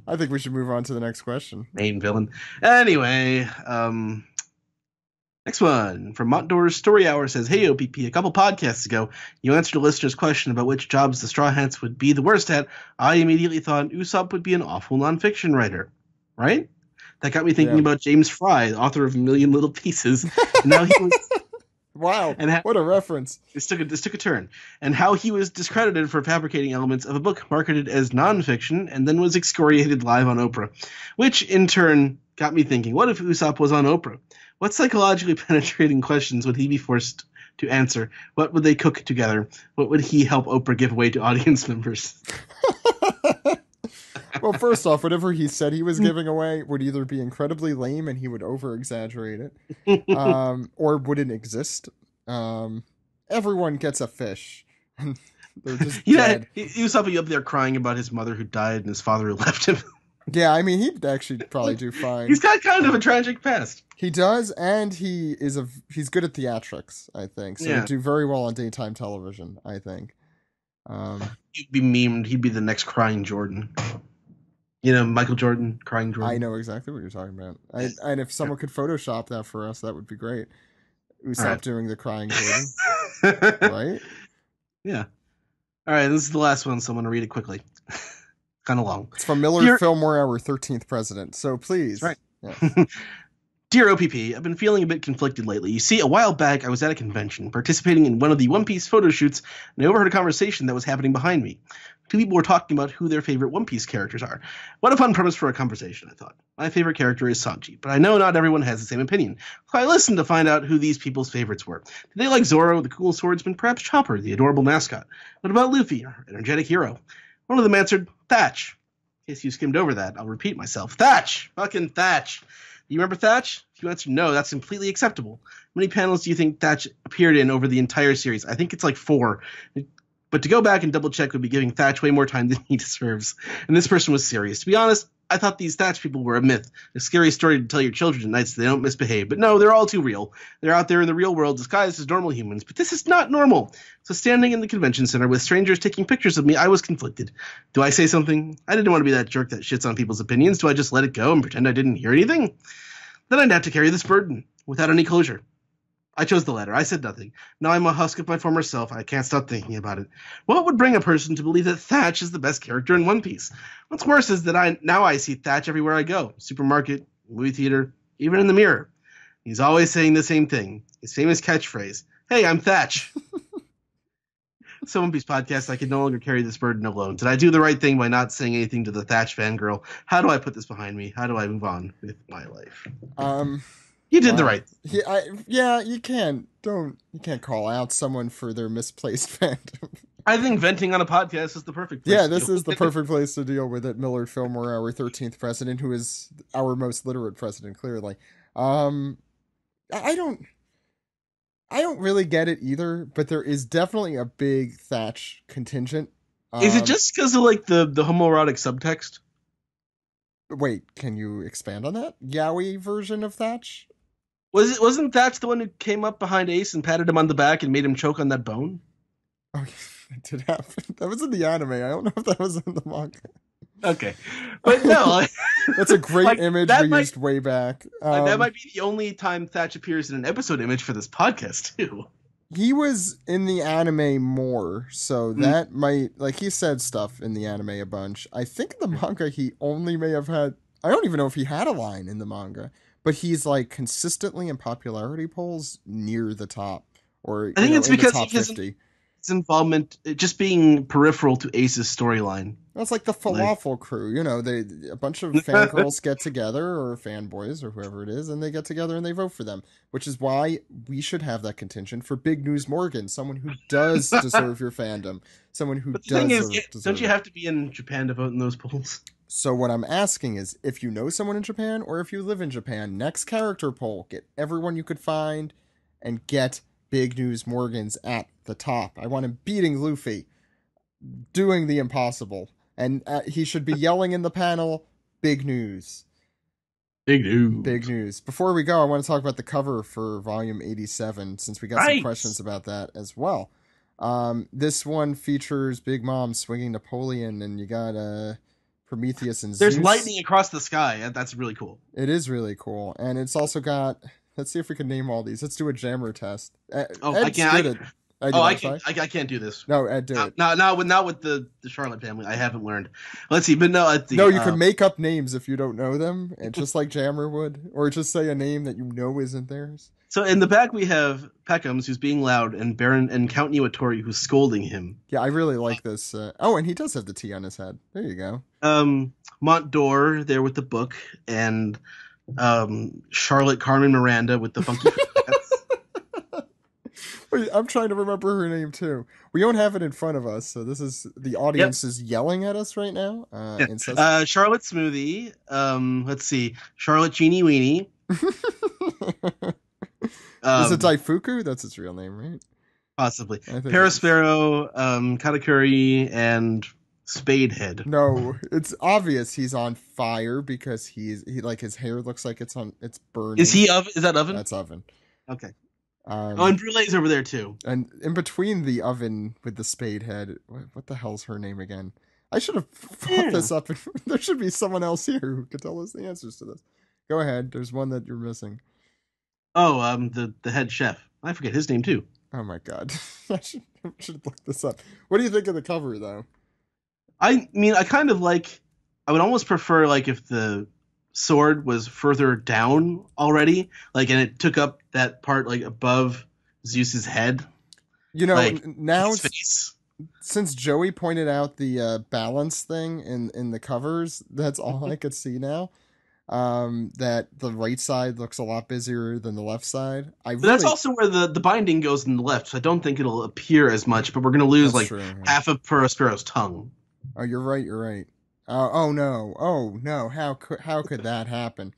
I think we should move on to the next question. Main villain. Anyway, next one from Montdoor's Story Hour says, "Hey OPP, a couple podcasts ago, you answered a listener's question about which jobs the Straw Hats would be the worst at. I immediately thought Usopp would be an awful nonfiction writer, right? That got me thinking about James Fry, the author of A Million Little Pieces. Now he was wow, what a reference! This took a turn, and how he was discredited for fabricating elements of a book marketed as nonfiction, and then was excoriated live on Oprah, which in turn got me thinking: what if Usopp was on Oprah? What psychologically penetrating questions would he be forced to answer? What would they cook together? What would he help Oprah give away to audience members?" Well, first off, whatever he said he was giving away would either be incredibly lame and he would over-exaggerate it, or wouldn't exist. Everyone gets a fish. They're just dead. Usopp would be up there crying about his mother who died and his father who left him. Yeah, I mean, he'd actually probably do fine. He's got kind of a tragic past. He does, and he's good at theatrics, I think. So he'd do very well on daytime television, I think. He'd be memed. He'd be the next crying Jordan. You know, Michael Jordan, crying Jordan. I know exactly what you're talking about. And if someone could Photoshop that for us, that would be great. Usopp doing the crying Jordan. Right? Yeah. All right, this is the last one, so I'm going to read it quickly. Kind of long. It's from Millard Fillmore, our 13th president. So please. That's right. Yeah. Dear OPP, I've been feeling a bit conflicted lately. You see, a while back, I was at a convention, participating in one of the One Piece photo shoots, and I overheard a conversation that was happening behind me. Two people were talking about who their favorite One Piece characters are. What a fun premise for a conversation, I thought. My favorite character is Sanji, but I know not everyone has the same opinion. So I listened to find out who these people's favorites were. Did they like Zoro, the cool swordsman, perhaps Chopper, the adorable mascot? What about Luffy, our energetic hero? One of them answered, Thatch. In case you skimmed over that, I'll repeat myself. Thatch! Fucking Thatch! You remember Thatch? If you answer no, that's completely acceptable. How many panels do you think Thatch appeared in over the entire series? I think it's like 4. But to go back and double check would be giving Thatch way more time than he deserves. And this person was serious. To be honest, I thought these Thatch people were a myth, a scary story to tell your children at night so they don't misbehave. But no, they're all too real. They're out there in the real world disguised as normal humans. But this is not normal. So standing in the convention center with strangers taking pictures of me, I was conflicted. Do I say something? I didn't want to be that jerk that shits on people's opinions. Do I just let it go and pretend I didn't hear anything? Then I'd have to carry this burden without any closure. I chose the latter. I said nothing. Now I'm a husk of my former self. I can't stop thinking about it. What would bring a person to believe that Thatch is the best character in One Piece? What's worse is that I see Thatch everywhere I go. Supermarket, movie theater, even in the mirror. He's always saying the same thing. His famous catchphrase, "Hey, I'm Thatch." So One Piece podcast, I can no longer carry this burden alone. Did I do the right thing by not saying anything to the Thatch fangirl? How do I put this behind me? How do I move on with my life? You did the right thing. You can't call out someone for their misplaced fandom. I think venting on a podcast is the perfect place. Yeah, this is the perfect place to deal with it. Millard Fillmore, our 13th president, who is our most literate president, clearly. I don't really get it either, but there is definitely a big Thatch contingent. Is it just because of like the homoerotic subtext? Wait, can you expand on that? Yaoi version of Thatch? Wasn't Thatch the one who came up behind Ace and patted him on the back and made him choke on that bone? Oh, that did happen. That was in the anime. I don't know if that was in the manga. Okay, but no, that's a great image we used way back. That might be the only time Thatch appears in an episode image for this podcast too. He was in the anime more, so that might, like, he said stuff in the anime a bunch. I think in the manga he only may have had, I don't even know if he had a line in the manga, but he's like consistently in popularity polls near the top, or I think it's because Ace's involvement, just being peripheral to Ace's storyline. That's like the falafel crew, you know. A bunch of fangirls get together, or fanboys, or whoever it is, and they get together and they vote for them. Which is why we should have that contingent for Big News Morgan, someone who does deserve your fandom, someone who does. Thing is, don't you have to be in Japan to vote in those polls? So what I'm asking is, if you know someone in Japan, or if you live in Japan, next character poll, get everyone you could find, and get Big News Morgans at the top. I want him beating Luffy, doing the impossible. And he should be yelling in the panel, "Big news. Big news. Big news." Before we go, I want to talk about the cover for volume 87, since we got some questions about that as well. This one features Big Mom swinging Napoleon, and you got Prometheus and There's Zeus. lightning across the sky. That's really cool. It is really cool. And it's also got... Let's see if we can name all these. Let's do a jammer test. I can't. I can't do this. No, Ed, do it. Not with the Charlotte family. I haven't learned. Let's see, but no. No, you can make up names if you don't know them, and just like Jammer would, or just say a name that you know isn't theirs. So in the back we have Peckham's, who's being loud, and Baron and Count Niwatori, who's scolding him. Yeah, I really like this. And he does have the T on his head. There you go. Mont Dore there with the book, and Charlotte Carmen Miranda with the funky hats. Wait, I'm trying to remember her name too. We don't have it in front of us, so this is the audience is yelling at us right now. Charlotte Smoothie. Let's see, Charlotte Genie Weenie. Is it Daifuku? That's its real name, right? Possibly. Parasparrow, Katakuri, and Spadehead. No, it's obvious he's on fire because he like his hair looks like it's burning. Is that Oven? That's Oven. Okay. And Brulee's over there too. And in between the Oven with the Spadehead, what the hell's her name again? I should have brought this up. There should be someone else here who could tell us the answers to this. Go ahead. There's one that you're missing. Oh, the head chef. I forget his name too. Oh my god. I should look this up. What do you think of the cover though? I mean, I would almost prefer like if the sword was further down already, like, and it took up that part like above Zeus's head. You know, like, now his face. Since Joey pointed out the balance thing in the covers, that's all I could see now. That the right side looks a lot busier than the left side. That's also where the binding goes in the left, so I don't think it'll appear as much, but we're going to lose half of Parasparrow's tongue. Oh, you're right. Oh no! How could that happen?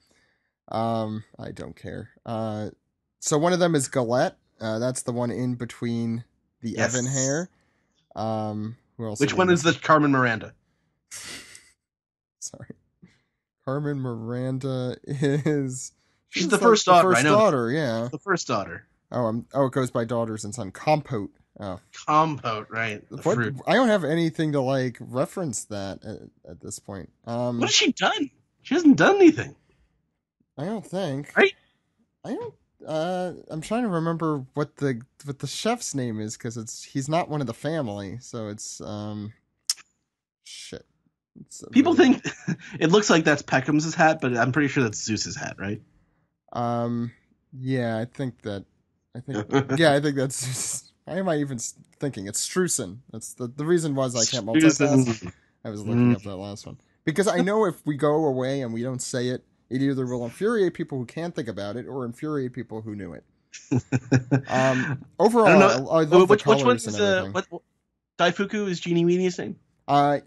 I don't care. So one of them is Galette. That's the one in between the Evan hair. Who else? Which one is the Carmen Miranda? Sorry, Carmen Miranda is. She's the first daughter. The first daughter, yeah. The first daughter. It goes by daughters and son. Compote. Oh. Compote, right? Fruit. I don't have anything to like reference that at this point. What has she done? She hasn't done anything. I don't think. Right? I don't. I'm trying to remember what the chef's name is because he's not one of the family, so it's shit. People think it looks like that's Peckham's hat, but I'm pretty sure that's Zeus's hat, right? Yeah, I think that's Zeus. Why am I even thinking? It's Streusen. That's the reason was I can't multitask. I was looking up that last one. Because I know if we go away and we don't say it, it either will infuriate people who can't think about it or infuriate people who knew it. Overall, I love the colors and everything. Daifuku is Genie Weenie's name?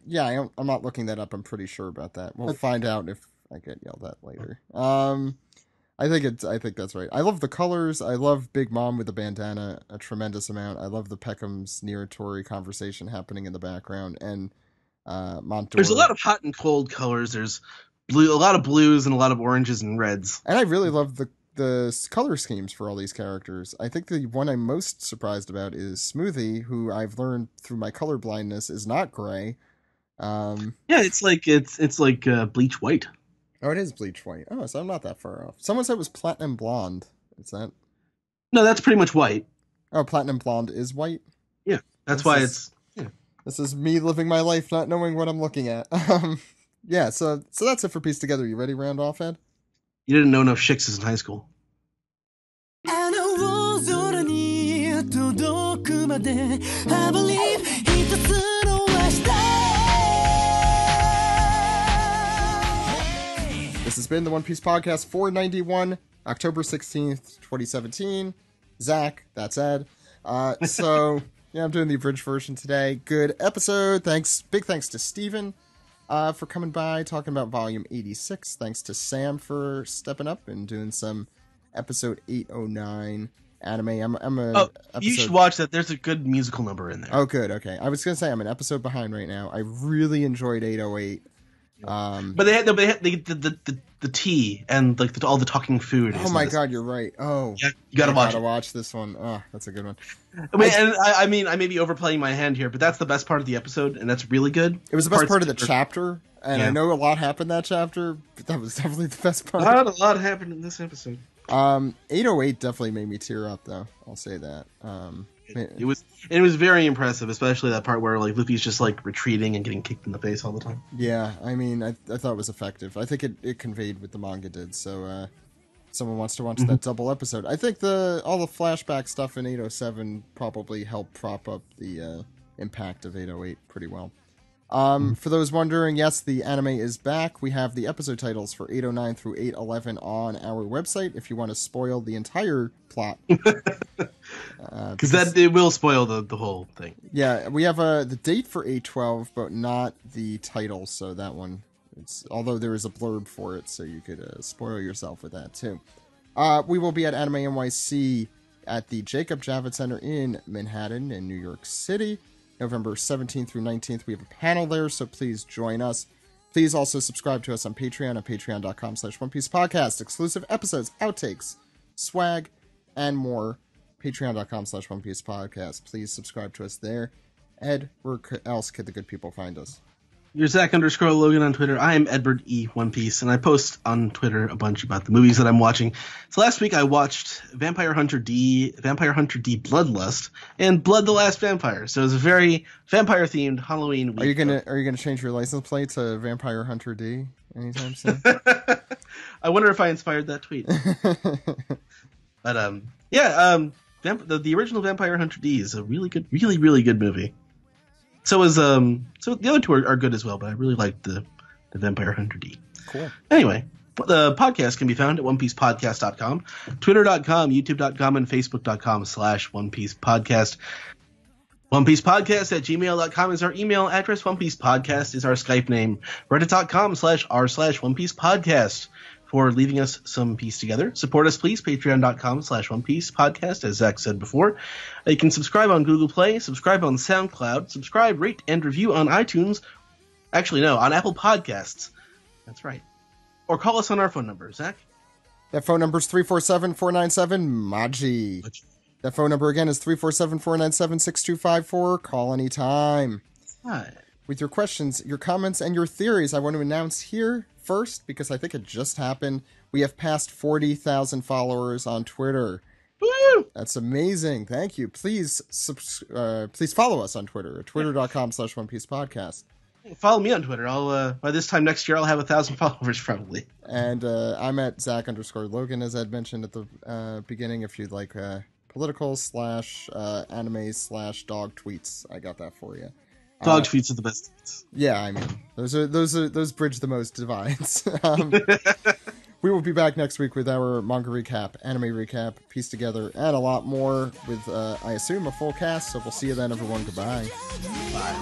Yeah, I'm not looking that up. I'm pretty sure about that. We'll find out if I get yelled at later. I think that's right. I love the colors. I love Big Mom with the bandana a tremendous amount. I love the Peckham's Niwatori conversation happening in the background, and Mont Dore. There's a lot of hot and cold colors. There's a lot of blues and a lot of oranges and reds. And I really love the color schemes for all these characters. I think the one I'm most surprised about is Smoothie, who I've learned through my color blindness is not gray. Yeah, it's like bleach white. Oh, it is bleach white. Oh, so I'm not that far off. Someone said it was platinum blonde. Is that? No, that's pretty much white. Oh, platinum blonde is white? Yeah, that's why it's... Yeah. This is me living my life not knowing what I'm looking at. Yeah, so that's it for Piece Together. You ready, round off, Ed? You didn't know enough shikses in high school. まで I believe 一つの明日 This has been the One Piece Podcast 491, October 16th, 2017. Zach, that's Ed. So, yeah, I'm doing the abridged version today. Good episode. Big thanks to Steven for coming by, talking about Volume 86. Thanks to Sam for stepping up and doing some episode 809 anime. You should watch that. There's a good musical number in there. Oh, good. Okay. I was going to say I'm an episode behind right now. I really enjoyed 808. But they had the tea and like all the talking food. Oh my god, you're right. Oh, yeah, you gotta watch this one. Oh, that's a good one. I mean, I may be overplaying my hand here, but that's the best part of the episode, and that's really good. It was the best part of the chapter, and I know a lot happened that chapter, but that was definitely the best part. A lot happened in this episode. 808 definitely made me tear up, though. I'll say that. It was very impressive, especially that part where like Luffy's just like retreating and getting kicked in the face all the time. Yeah, I mean, I thought it was effective. I think it conveyed what the manga did. So, someone wants to watch that double episode. I think all the flashback stuff in 807 probably helped prop up the impact of 808 pretty well. For those wondering, yes, the anime is back. We have the episode titles for 809 through 811 on our website if you want to spoil the entire plot. Because it will spoil the whole thing. Yeah, we have the date for 812, but not the title, so that one, although there is a blurb for it, so you could spoil yourself with that too. We will be at Anime NYC at the Jacob Javits Center in Manhattan in New York City. November 17th through 19th, we have a panel there, so please join us. Please also subscribe to us on Patreon at patreon.com/OnePiecePodcast. Exclusive episodes, outtakes, swag, and more. Patreon.com/OnePiecePodcast. Please subscribe to us there. Ed, where else could the good people find us? You're Zach_Logan on Twitter. I am Edward E. One Piece, and I post on Twitter a bunch about the movies that I'm watching. So last week I watched Vampire Hunter D, Bloodlust, and Blood the Last Vampire. So it was a very vampire-themed Halloween week. Are you gonna change your license plate to Vampire Hunter D anytime soon? I wonder if I inspired that tweet. But the original Vampire Hunter D is a really good, really, really good movie. So the other two are good as well, but I really liked the Vampire Hunter D. Cool. Anyway, the podcast can be found at OnePiecePodcast.com, Twitter.com, YouTube.com, and Facebook.com/OnePiecePodcast. OnePiecePodcast@gmail.com is our email address. OnePiecePodcast is our Skype name. Reddit.com/r/OnePiecePodcast for leaving us some piece together. Support us, please. Patreon.com/OnePiecePodcast, as Zach said before. You can subscribe on Google Play, subscribe on SoundCloud, subscribe, rate, and review on iTunes. Actually, no, on Apple Podcasts. That's right. Or call us on our phone number, Zach. That phone number is 347-497-MAGI. That phone number again is 347-497-6254. Call anytime. Hi. With your questions, your comments, and your theories, I want to announce here first, because I think it just happened, we have passed 40,000 followers on Twitter. Woo! That's amazing. Thank you. Please follow us on Twitter at twitter.com/OnePiecePodcast. Follow me on Twitter. I'll by this time next year I'll have 1,000 followers probably. And I'm at Zach_Logan, as Ed mentioned at the beginning. If you'd like political / anime / dog tweets, I got that for you. Dog tweets are the best tweets. Yeah, I mean those bridge the most divides. We will be back next week with our manga recap, anime recap, piece together, and a lot more with I assume a full cast. So we'll see you then, everyone. Goodbye. Bye.